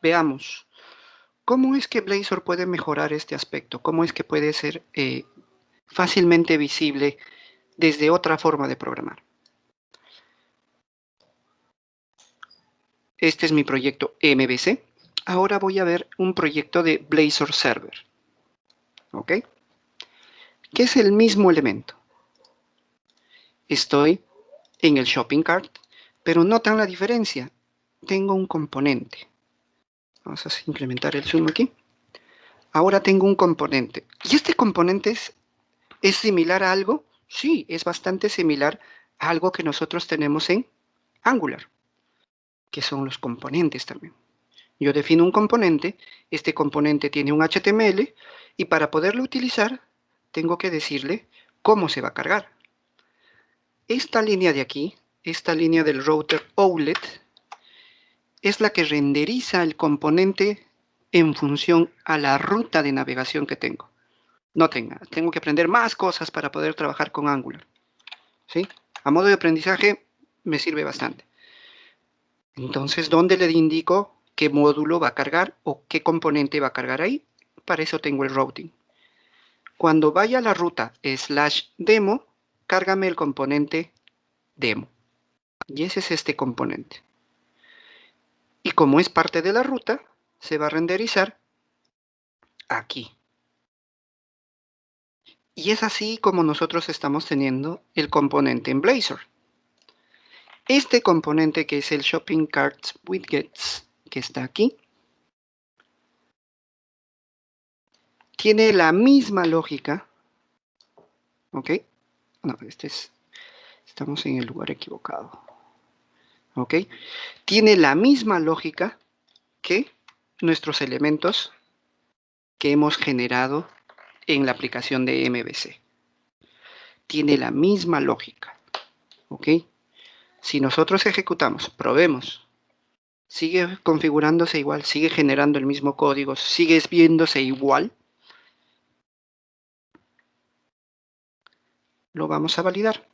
veamos. ¿Cómo es que Blazor puede mejorar este aspecto? ¿Cómo es que puede ser fácilmente visible desde otra forma de programar? Este es mi proyecto MVC. Ahora voy a ver un proyecto de Blazor Server. ¿Ok? Que es el mismo elemento. Estoy en el shopping cart, pero notan la diferencia. Tengo un componente. Vamos a incrementar el zoom aquí. Ahora tengo un componente. ¿Y este componente es similar a algo? Sí, es bastante similar a algo que nosotros tenemos en Angular, que son los componentes también. Yo defino un componente, este componente tiene un HTML, y para poderlo utilizar, tengo que decirle cómo se va a cargar. Esta línea de aquí, esta línea del router outlet, es la que renderiza el componente en función a la ruta de navegación que tengo. No tengo que aprender más cosas para poder trabajar con Angular. ¿Sí? A modo de aprendizaje me sirve bastante. Entonces, ¿dónde le indico qué módulo va a cargar o qué componente va a cargar ahí? Para eso tengo el routing. Cuando vaya a la ruta /demo, cárgame el componente demo. Y ese es este componente. Y como es parte de la ruta, se va a renderizar aquí. Y es así como nosotros estamos teniendo el componente en Blazor. Este componente que es el Shopping Cart Widgets, que está aquí, tiene la misma lógica. ¿Ok? No, estamos en el lugar equivocado. ¿Ok? Tiene la misma lógica que nuestros elementos que hemos generado en la aplicación de MVC. tiene la misma lógica. ¿Ok? Si nosotros ejecutamos, probemos, sigue configurándose igual, sigue generando el mismo código, sigue viéndose igual, lo vamos a validar.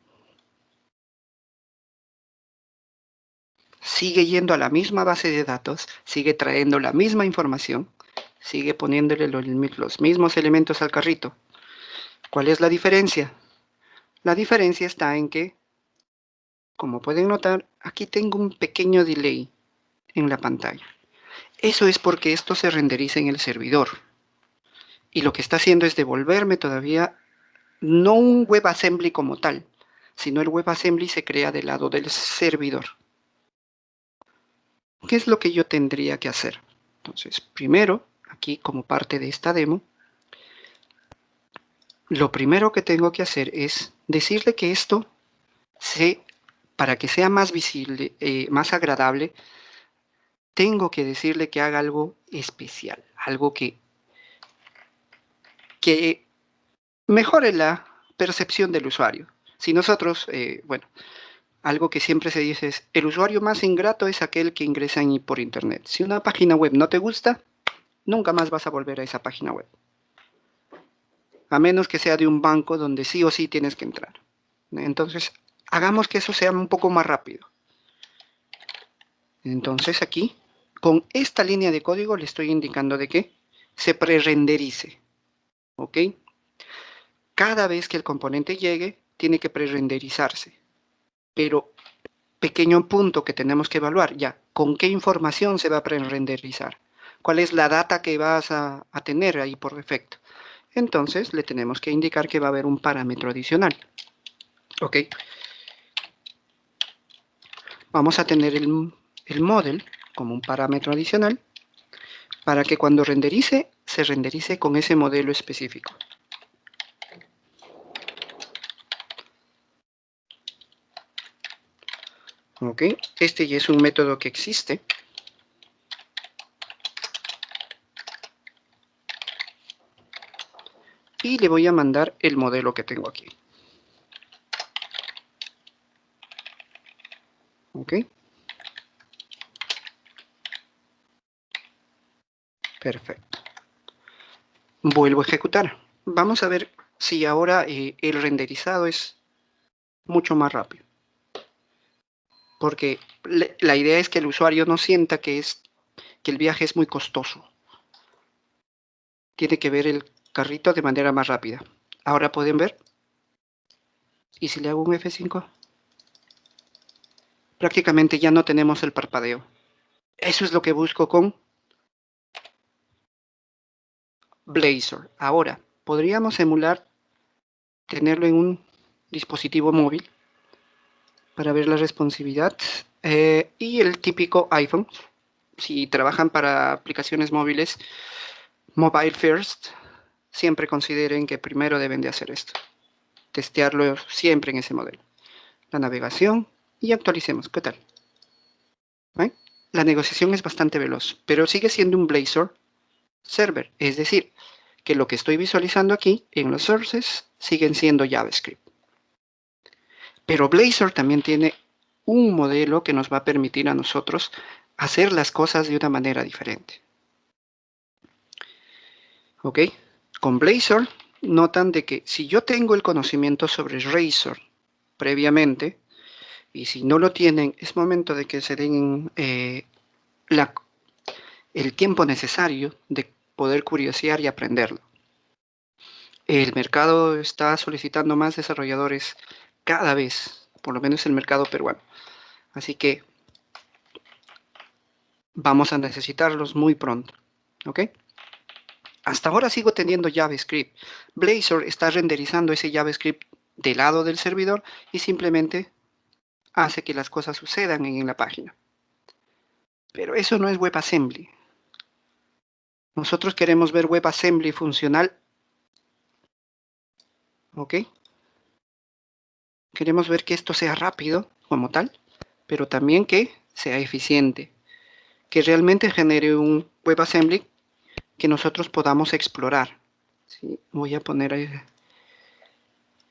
Sigue yendo a la misma base de datos, sigue trayendo la misma información, sigue poniéndole los mismos elementos al carrito. ¿Cuál es la diferencia? La diferencia está en que, como pueden notar, aquí tengo un pequeño delay en la pantalla. Eso es porque esto se renderiza en el servidor. Y lo que está haciendo es devolverme todavía no un WebAssembly como tal, sino el WebAssembly se crea del lado del servidor. ¿Qué es lo que yo tendría que hacer? Entonces, primero, aquí como parte de esta demo, lo primero que tengo que hacer es decirle que esto, para que sea más visible, más agradable, tengo que decirle que haga algo especial, algo que mejore la percepción del usuario. Si nosotros, bueno, algo que siempre se dice es, el usuario más ingrato es aquel que ingresa por internet. Si una página web no te gusta, nunca más vas a volver a esa página web. A menos que sea de un banco donde sí o sí tienes que entrar. Entonces, hagamos que eso sea un poco más rápido. Entonces aquí, con esta línea de código le estoy indicando de que se prerenderice. ¿Ok? Cada vez que el componente llegue, tiene que prerenderizarse. Pero, pequeño punto que tenemos que evaluar ya, ¿con qué información se va a prerenderizar? ¿Cuál es la data que vas a tener ahí por defecto? Entonces, le tenemos que indicar que va a haber un parámetro adicional. ¿Ok? Vamos a tener el model como un parámetro adicional para que cuando renderice, se renderice con ese modelo específico. ¿Ok? Este ya es un método que existe. Y le voy a mandar el modelo que tengo aquí. ¿Ok? Perfecto. Vuelvo a ejecutar. Vamos a ver si ahora el renderizado es mucho más rápido. Porque la idea es que el usuario no sienta que el viaje es muy costoso. Tiene que ver el carrito de manera más rápida. Ahora pueden ver. ¿Y si le hago un F5? Prácticamente ya no tenemos el parpadeo. Eso es lo que busco con Blazor. Ahora, podríamos emular, tenerlo en un dispositivo móvil para ver la responsividad y el típico iPhone. Si trabajan para aplicaciones móviles, mobile first, siempre consideren que primero deben de hacer esto. Testearlo siempre en ese modelo. La navegación y actualicemos. ¿Qué tal? ¿Ven? La negociación es bastante veloz, pero sigue siendo un Blazor server, es decir, que lo que estoy visualizando aquí en los sources siguen siendo JavaScript. Pero Blazor también tiene un modelo que nos va a permitir a nosotros hacer las cosas de una manera diferente. ¿Ok? Con Blazor notan de que si yo tengo el conocimiento sobre Razor previamente, y si no lo tienen, es momento de que se den el tiempo necesario de poder curiosear y aprenderlo. El mercado está solicitando más desarrolladores cada vez, por lo menos el mercado peruano. Así que vamos a necesitarlos muy pronto. ¿Ok? Hasta ahora sigo teniendo JavaScript. Blazor está renderizando ese JavaScript del lado del servidor y simplemente hace que las cosas sucedan en la página. Pero eso no es WebAssembly. Nosotros queremos ver WebAssembly funcional. ¿Ok? Queremos ver que esto sea rápido como tal, pero también que sea eficiente. Que realmente genere un WebAssembly que nosotros podamos explorar. ¿Sí? Voy a poner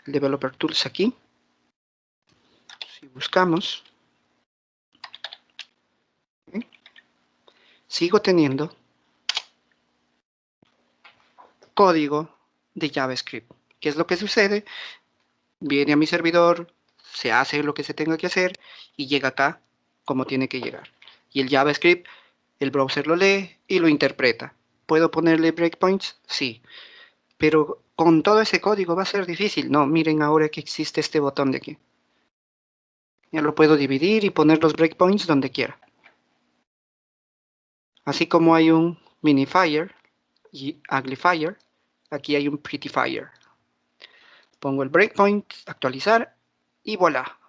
Developer Tools aquí. Si buscamos, ¿sí? Sigo teniendo código de JavaScript. ¿Qué es lo que sucede? Viene a mi servidor, se hace lo que se tenga que hacer y llega acá como tiene que llegar. Y el JavaScript, el browser lo lee y lo interpreta. ¿Puedo ponerle breakpoints? Sí. Pero con todo ese código va a ser difícil. No, miren ahora que existe este botón de aquí. Ya lo puedo dividir y poner los breakpoints donde quiera. Así como hay un minifier y uglifier, aquí hay un prettyfier. Pongo el breakpoint, actualizar y voilà.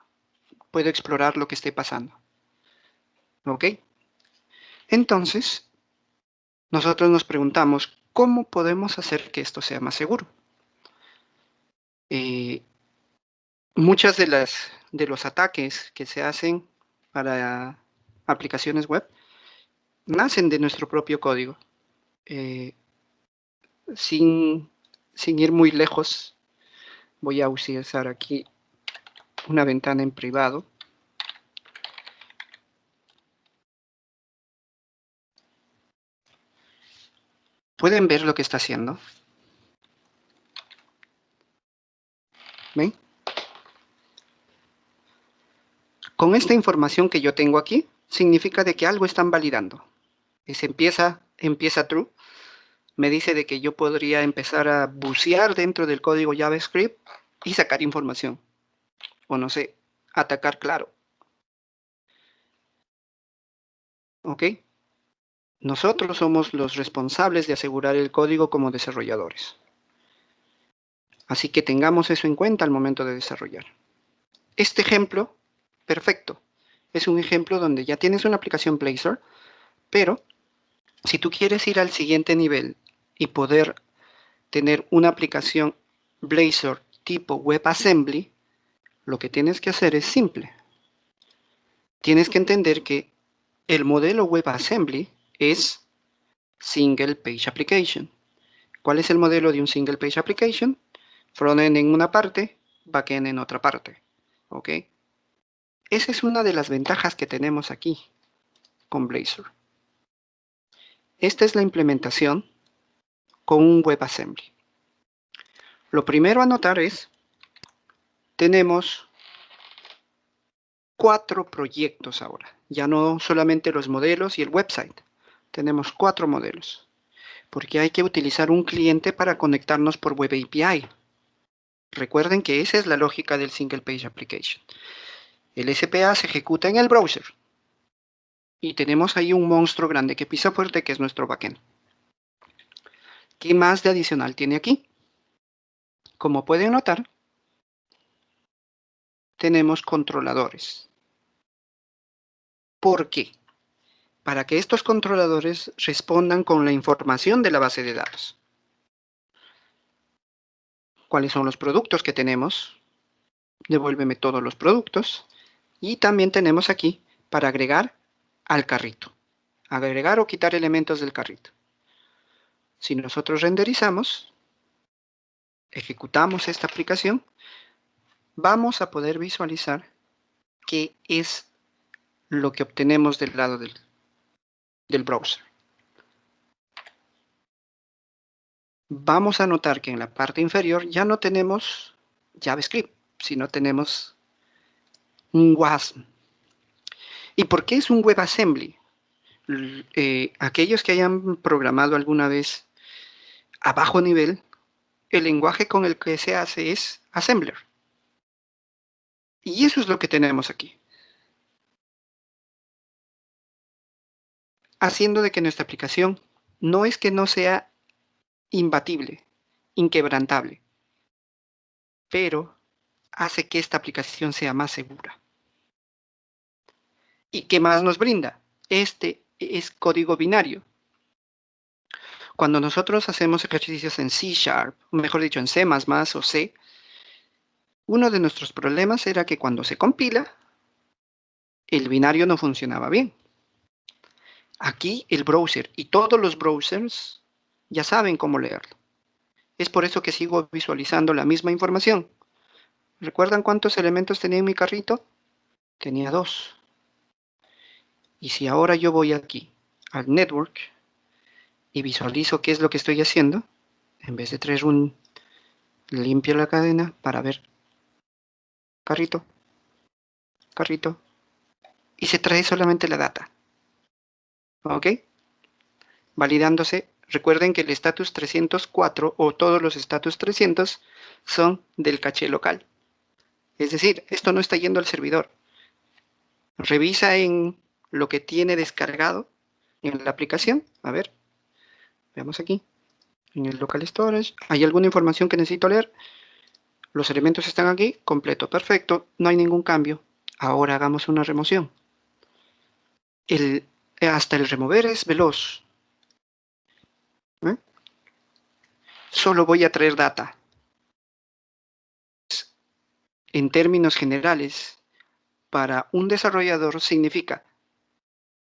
Puedo explorar lo que esté pasando. ¿Ok? Entonces, nosotros nos preguntamos, ¿cómo podemos hacer que esto sea más seguro? Muchas de los ataques que se hacen para aplicaciones web nacen de nuestro propio código. Sin ir muy lejos, voy a utilizar aquí una ventana en privado. ¿Pueden ver lo que está haciendo? ¿Ven? Con esta información que yo tengo aquí, significa de que algo están validando. Empieza true. Me dice de que yo podría empezar a bucear dentro del código JavaScript y sacar información. O no sé, atacar claro. ¿Ok? Nosotros somos los responsables de asegurar el código como desarrolladores. Así que tengamos eso en cuenta al momento de desarrollar. Este ejemplo, perfecto. Es un ejemplo donde ya tienes una aplicación Blazor, pero si tú quieres ir al siguiente nivel y poder tener una aplicación Blazor tipo WebAssembly, lo que tienes que hacer es simple. Tienes que entender que el modelo WebAssembly es Single Page Application. ¿Cuál es el modelo de un Single Page Application? Frontend en una parte, backend en otra parte. ¿Ok? Esa es una de las ventajas que tenemos aquí con Blazor. Esta es la implementación con un WebAssembly. Lo primero a notar es, tenemos 4 proyectos ahora. Ya no solamente los modelos y el website. Tenemos 4 modelos. Porque hay que utilizar un cliente para conectarnos por Web API. Recuerden que esa es la lógica del Single Page Application. El SPA se ejecuta en el browser. Y tenemos ahí un monstruo grande que pisa fuerte, que es nuestro backend. ¿Qué más de adicional tiene aquí? Como pueden notar, tenemos controladores. ¿Por qué? Para que estos controladores respondan con la información de la base de datos. ¿Cuáles son los productos que tenemos? Devuélveme todos los productos. Y también tenemos aquí para agregar al carrito. Agregar o quitar elementos del carrito. Si nosotros renderizamos, ejecutamos esta aplicación, vamos a poder visualizar qué es lo que obtenemos del lado del browser. Vamos a notar que en la parte inferior ya no tenemos JavaScript, sino tenemos un WASM. ¿Y por qué es un WebAssembly? Aquellos que hayan programado alguna vez a bajo nivel, el lenguaje con el que se hace es Assembler. Y eso es lo que tenemos aquí. Haciendo de que nuestra aplicación no es que no sea imbatible, inquebrantable, pero hace que esta aplicación sea más segura. ¿Y qué más nos brinda? Este es código binario. Cuando nosotros hacemos ejercicios en C#, mejor dicho en C++ o C, uno de nuestros problemas era que cuando se compila, el binario no funcionaba bien. Aquí el browser y todos los browsers ya saben cómo leerlo. Es por eso que sigo visualizando la misma información. ¿Recuerdan cuántos elementos tenía en mi carrito? Tenía 2. Y si ahora yo voy aquí al network y visualizo qué es lo que estoy haciendo, en vez de traer limpio la cadena para ver carrito, carrito, y se trae solamente la data. ¿Ok? Validándose. Recuerden que el status 304 o todos los status 300 son del caché local. Es decir, esto no está yendo al servidor. Revisa en lo que tiene descargado en la aplicación. A ver, veamos aquí. En el local storage, ¿hay alguna información que necesito leer? Los elementos están aquí, completo, perfecto, no hay ningún cambio. Ahora hagamos una remoción. Hasta el remover es veloz. ¿Eh? Solo voy a traer data. En términos generales, para un desarrollador significa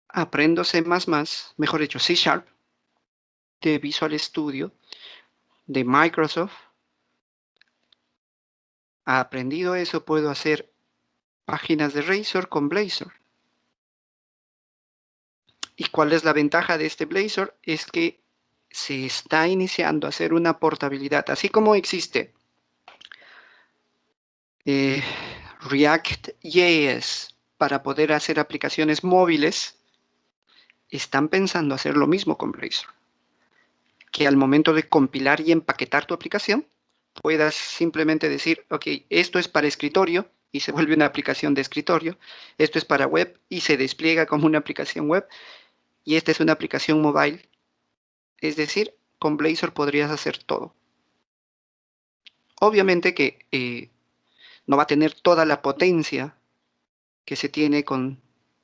aprendo C++, mejor dicho C Sharp, de Visual Studio, de Microsoft. Aprendido eso, puedo hacer páginas de Razor con Blazor. ¿Y cuál es la ventaja de este Blazor? Es que se está iniciando a hacer una portabilidad, así como existe React.js para poder hacer aplicaciones móviles, están pensando hacer lo mismo con Blazor. Que al momento de compilar y empaquetar tu aplicación, puedas simplemente decir, ok, esto es para escritorio y se vuelve una aplicación de escritorio, esto es para web y se despliega como una aplicación web, y esta es una aplicación mobile. Es decir, con Blazor podrías hacer todo. Obviamente que no va a tener toda la potencia que se tiene con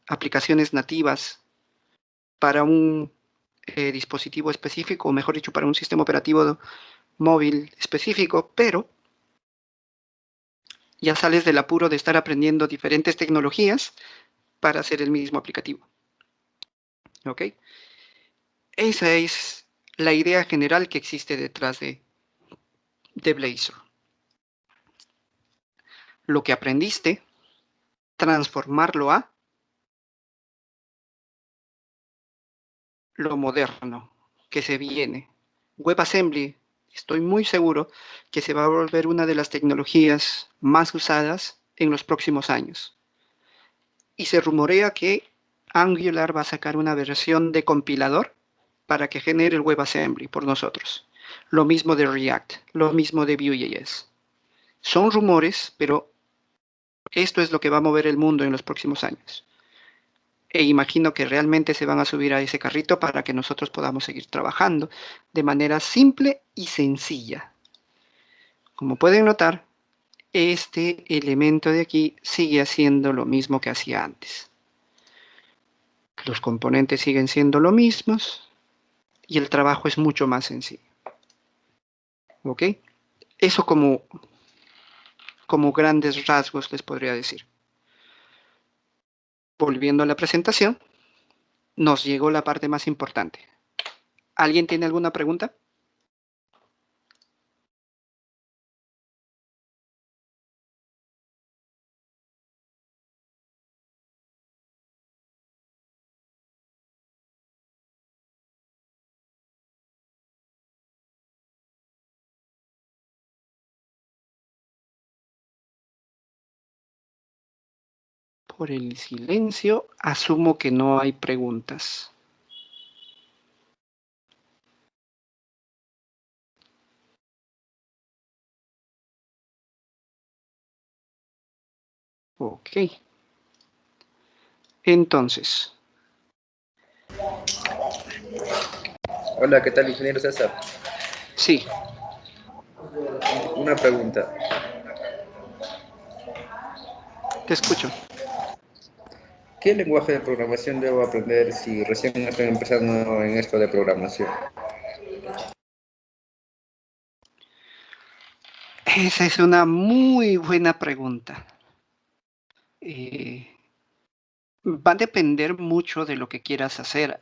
aplicaciones nativas para un dispositivo específico, o mejor dicho, para un sistema operativo móvil específico, pero ya sales del apuro de estar aprendiendo diferentes tecnologías para hacer el mismo aplicativo. ¿Ok? Esa es la idea general que existe detrás de Blazor. Lo que aprendiste, transformarlo a lo moderno que se viene. WebAssembly, estoy muy seguro que se va a volver una de las tecnologías más usadas en los próximos años. Y se rumorea que Angular va a sacar una versión de compilador para que genere el WebAssembly por nosotros. Lo mismo de React, lo mismo de Vue.js. Son rumores, pero esto es lo que va a mover el mundo en los próximos años. E imagino que realmente se van a subir a ese carrito para que nosotros podamos seguir trabajando de manera simple y sencilla. Como pueden notar, este elemento de aquí sigue haciendo lo mismo que hacía antes. Los componentes siguen siendo lo mismos y el trabajo es mucho más sencillo. ¿Ok? Eso como grandes rasgos les podría decir. Volviendo a la presentación, nos llegó la parte más importante. ¿Alguien tiene alguna pregunta? Por el silencio, asumo que no hay preguntas. Ok. Entonces, Hola, ¿qué tal, ingeniero César? sí, Una pregunta. te escucho. ¿Qué lenguaje de programación debo aprender si recién estoy empezando en esto de programación? Esa es una muy buena pregunta. Va a depender mucho de lo que quieras hacer.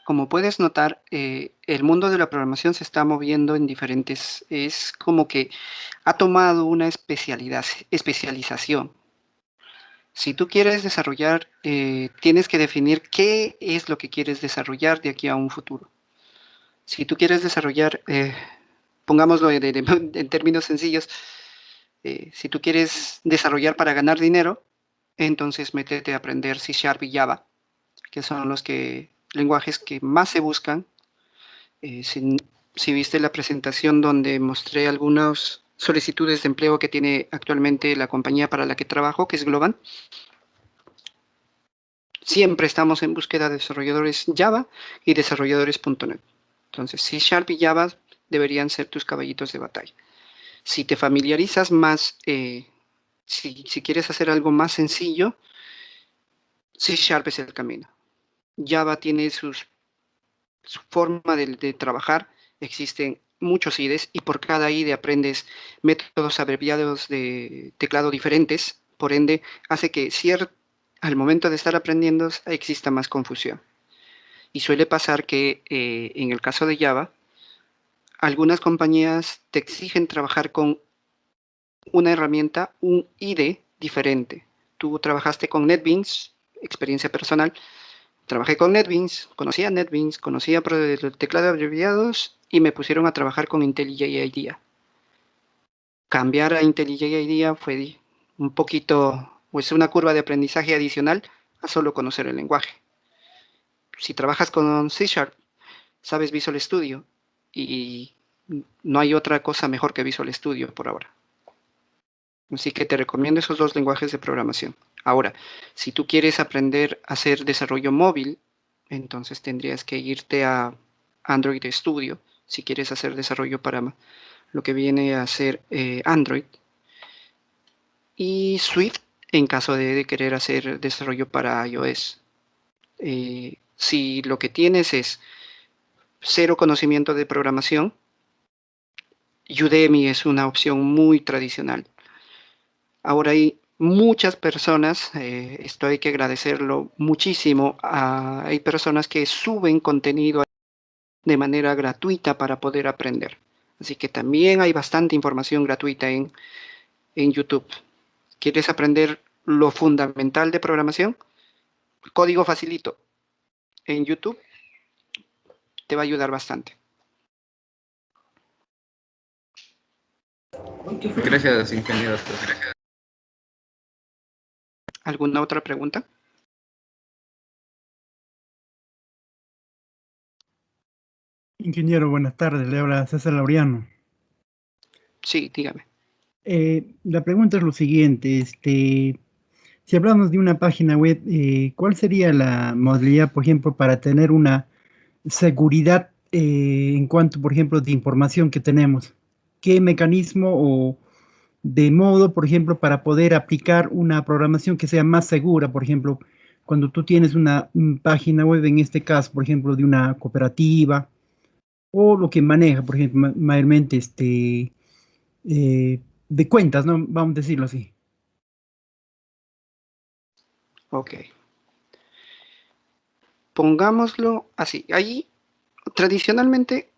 como puedes notar, el mundo de la programación se está moviendo en diferentes, es como que ha tomado una especialización. Si tú quieres desarrollar, tienes que definir qué es lo que quieres desarrollar de aquí a un futuro. Si tú quieres desarrollar, pongámoslo en términos sencillos, si tú quieres desarrollar para ganar dinero, entonces métete a aprender C# y Java, que son los lenguajes que más se buscan. Si viste la presentación donde mostré algunas solicitudes de empleo que tiene actualmente la compañía para la que trabajo, que es Globant, siempre estamos en búsqueda de desarrolladores Java y desarrolladores .NET. Entonces, C# y Java deberían ser tus caballitos de batalla. Si te familiarizas más, si quieres hacer algo más sencillo, C# es el camino. Java tiene su forma de trabajar, existen muchos IDEs y por cada IDE aprendes métodos abreviados de teclado diferentes, por ende hace que al momento de estar aprendiendo exista más confusión. Y suele pasar que en el caso de Java, algunas compañías te exigen trabajar con una herramienta, un IDE diferente. Tú trabajaste con NetBeans, experiencia personal. Trabajé con NetBeans, conocía el teclado de abreviados y me pusieron a trabajar con IntelliJ IDEA. Cambiar a IntelliJ IDEA fue un poquito, pues una curva de aprendizaje adicional a solo conocer el lenguaje. Si trabajas con C#, sabes Visual Studio y no hay otra cosa mejor que Visual Studio por ahora. Así que te recomiendo esos dos lenguajes de programación. Ahora, si tú quieres aprender a hacer desarrollo móvil, entonces tendrías que irte a Android Studio, si quieres hacer desarrollo para lo que viene a ser Android, y Swift en caso de querer hacer desarrollo para iOS. Si lo que tienes es cero conocimiento de programación, Udemy es una opción muy tradicional. Ahora hay muchas personas, esto hay que agradecerlo muchísimo, hay personas que suben contenido de manera gratuita para poder aprender. Así que también hay bastante información gratuita en YouTube. ¿Quieres aprender lo fundamental de programación? Código facilito. En YouTube te va a ayudar bastante. Gracias, ingeniero. ¿Alguna otra pregunta? Ingeniero, buenas tardes. Le habla César Laureano. Sí, dígame. La pregunta es lo siguiente. Si hablamos de una página web, ¿cuál sería la modalidad, por ejemplo, para tener una seguridad en cuanto, por ejemplo, de información que tenemos? ¿Qué mecanismo o de modo, por ejemplo, para poder aplicar una programación que sea más segura? Por ejemplo, cuando tú tienes una página web, en este caso, por ejemplo, de una cooperativa, o lo que maneja, por ejemplo, mayormente de cuentas, ¿no? Vamos a decirlo así. Ok. Pongámoslo así. Ahí, tradicionalmente,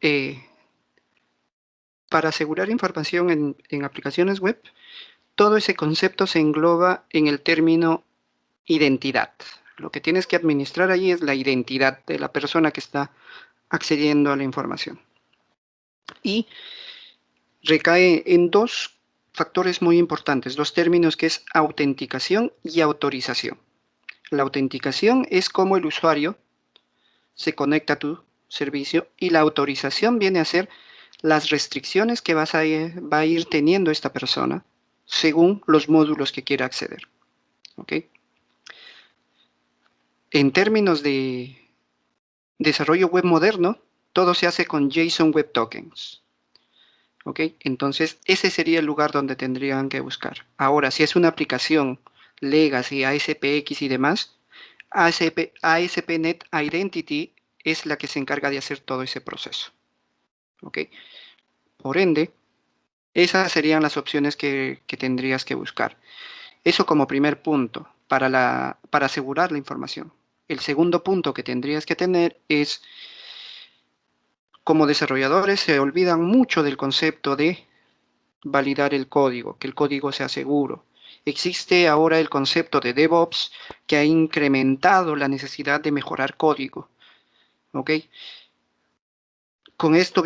para asegurar información en aplicaciones web, todo ese concepto se engloba en el término identidad. Lo que tienes que administrar ahí es la identidad de la persona que está accediendo a la información. Y recae en dos factores muy importantes, dos términos que es autenticación y autorización. La autenticación es cómo el usuario se conecta a tu servicio y la autorización viene a ser las restricciones que va a ir teniendo esta persona según los módulos que quiera acceder. ¿Ok? En términos de desarrollo web moderno, todo se hace con JSON Web Tokens. ¿Ok? Entonces, ese sería el lugar donde tendrían que buscar. Ahora, si es una aplicación Legacy, ASPX y demás, ASP.NET Identity es la que se encarga de hacer todo ese proceso. ¿Ok? Por ende, esas serían las opciones que tendrías que buscar. Eso como primer punto para asegurar la información. el segundo punto que tendrías que tener es, como desarrolladores se olvidan mucho del concepto de validar el código, que el código sea seguro. Existe ahora el concepto de DevOps que ha incrementado la necesidad de mejorar código. ¿Ok? Con esto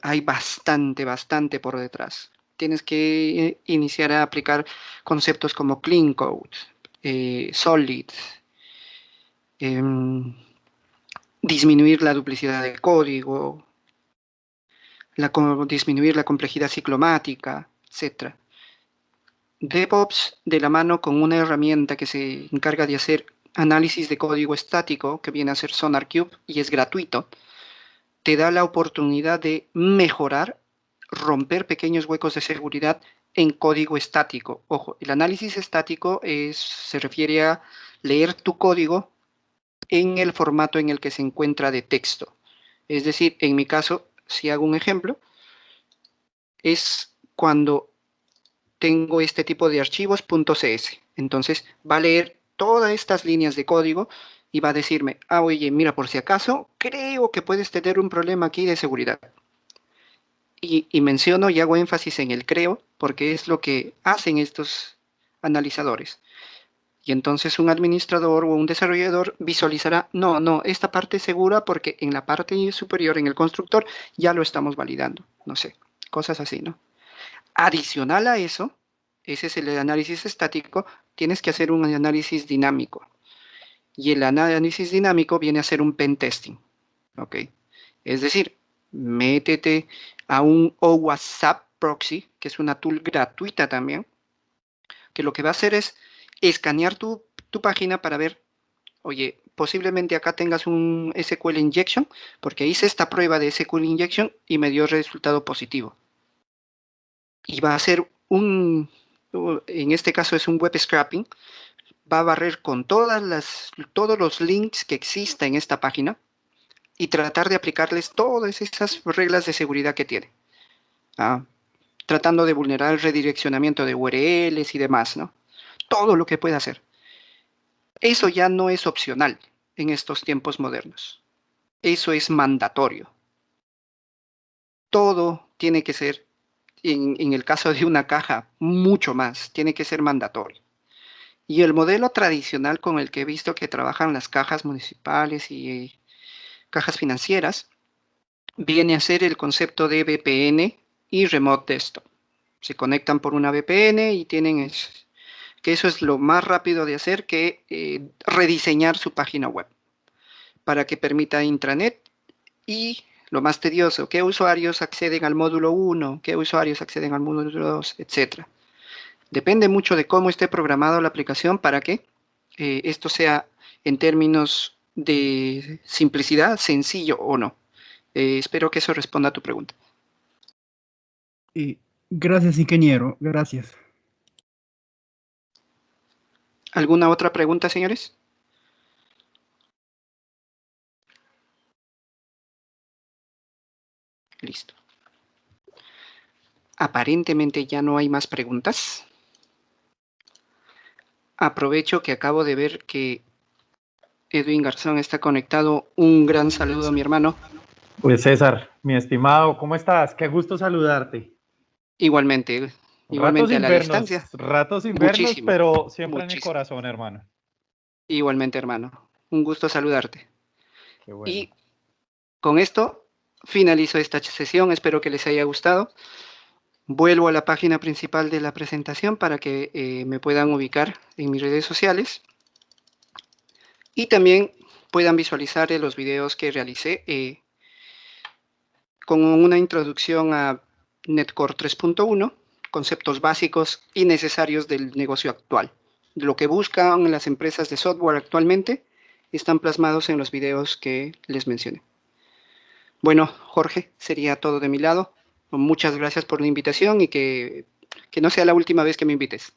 hay bastante por detrás. Tienes que iniciar a aplicar conceptos como Clean Code, Solid, disminuir la duplicidad del código, disminuir la complejidad ciclomática, etc. DevOps, de la mano con una herramienta que se encarga de hacer análisis de código estático, que viene a ser SonarQube y es gratuito, te da la oportunidad de mejorar, romper pequeños huecos de seguridad en código estático. Ojo, el análisis estático se refiere a leer tu código en el formato en el que se encuentra de texto. Es decir, en mi caso, si hago un ejemplo, es cuando tengo este tipo de archivos .cs. Entonces va a leer todas estas líneas de código y va a decirme, oye, mira, por si acaso, creo que puedes tener un problema aquí de seguridad. Y menciono y hago énfasis en el creo, porque es lo que hacen estos analizadores. Y entonces un administrador o un desarrollador visualizará, no, esta parte es segura porque en la parte superior, en el constructor, ya lo estamos validando. No sé, cosas así, ¿no? Adicional a eso, ese es el análisis estático, tienes que hacer un análisis dinámico. Y el análisis dinámico viene a ser un pen testing. ¿Ok? Es decir, métete a un OWASP proxy, que es una tool gratuita también, que lo que va a hacer es escanear tu página para ver, oye, posiblemente acá tengas un SQL injection, porque hice esta prueba de SQL injection y me dio resultado positivo. Y va a hacer en este caso es un web scraping, va a barrer con todos los links que exista en esta página y tratar de aplicarles todas esas reglas de seguridad que tiene. Tratando de vulnerar el redireccionamiento de URLs y demás, ¿no? Todo lo que pueda hacer. Eso ya no es opcional en estos tiempos modernos. Eso es mandatorio. Todo tiene que ser, en el caso de una caja, mucho más, tiene que ser mandatorio. Y el modelo tradicional con el que he visto que trabajan las cajas municipales y cajas financieras, viene a ser el concepto de VPN y Remote Desktop. Se conectan por una VPN y tienen que eso es lo más rápido de hacer que rediseñar su página web para que permita intranet y lo más tedioso, qué usuarios acceden al módulo 1, qué usuarios acceden al módulo 2, etc. Depende mucho de cómo esté programada la aplicación para que esto sea en términos de simplicidad, sencillo o no. Espero que eso responda a tu pregunta. Gracias, ingeniero. Gracias. ¿Alguna otra pregunta, señores? Listo. Aparentemente ya no hay más preguntas. Aprovecho que acabo de ver que Edwin Garzón está conectado. Un gran saludo, mi hermano. Pues César, mi estimado, ¿cómo estás? Qué gusto saludarte. Igualmente a la distancia. Ratos sin vernos, Muchísimo, pero siempre en el muchísimo. corazón, hermano. Igualmente, hermano. Un gusto saludarte. Qué bueno. Y con esto finalizo esta sesión. Espero que les haya gustado. Vuelvo a la página principal de la presentación para que me puedan ubicar en mis redes sociales. Y también puedan visualizar los videos que realicé con una introducción a NetCore 3.1, conceptos básicos y necesarios del negocio actual. Lo que buscan las empresas de software actualmente están plasmados en los videos que les mencioné. Bueno, Jorge, sería todo de mi lado. Muchas gracias por la invitación y que no sea la última vez que me invites.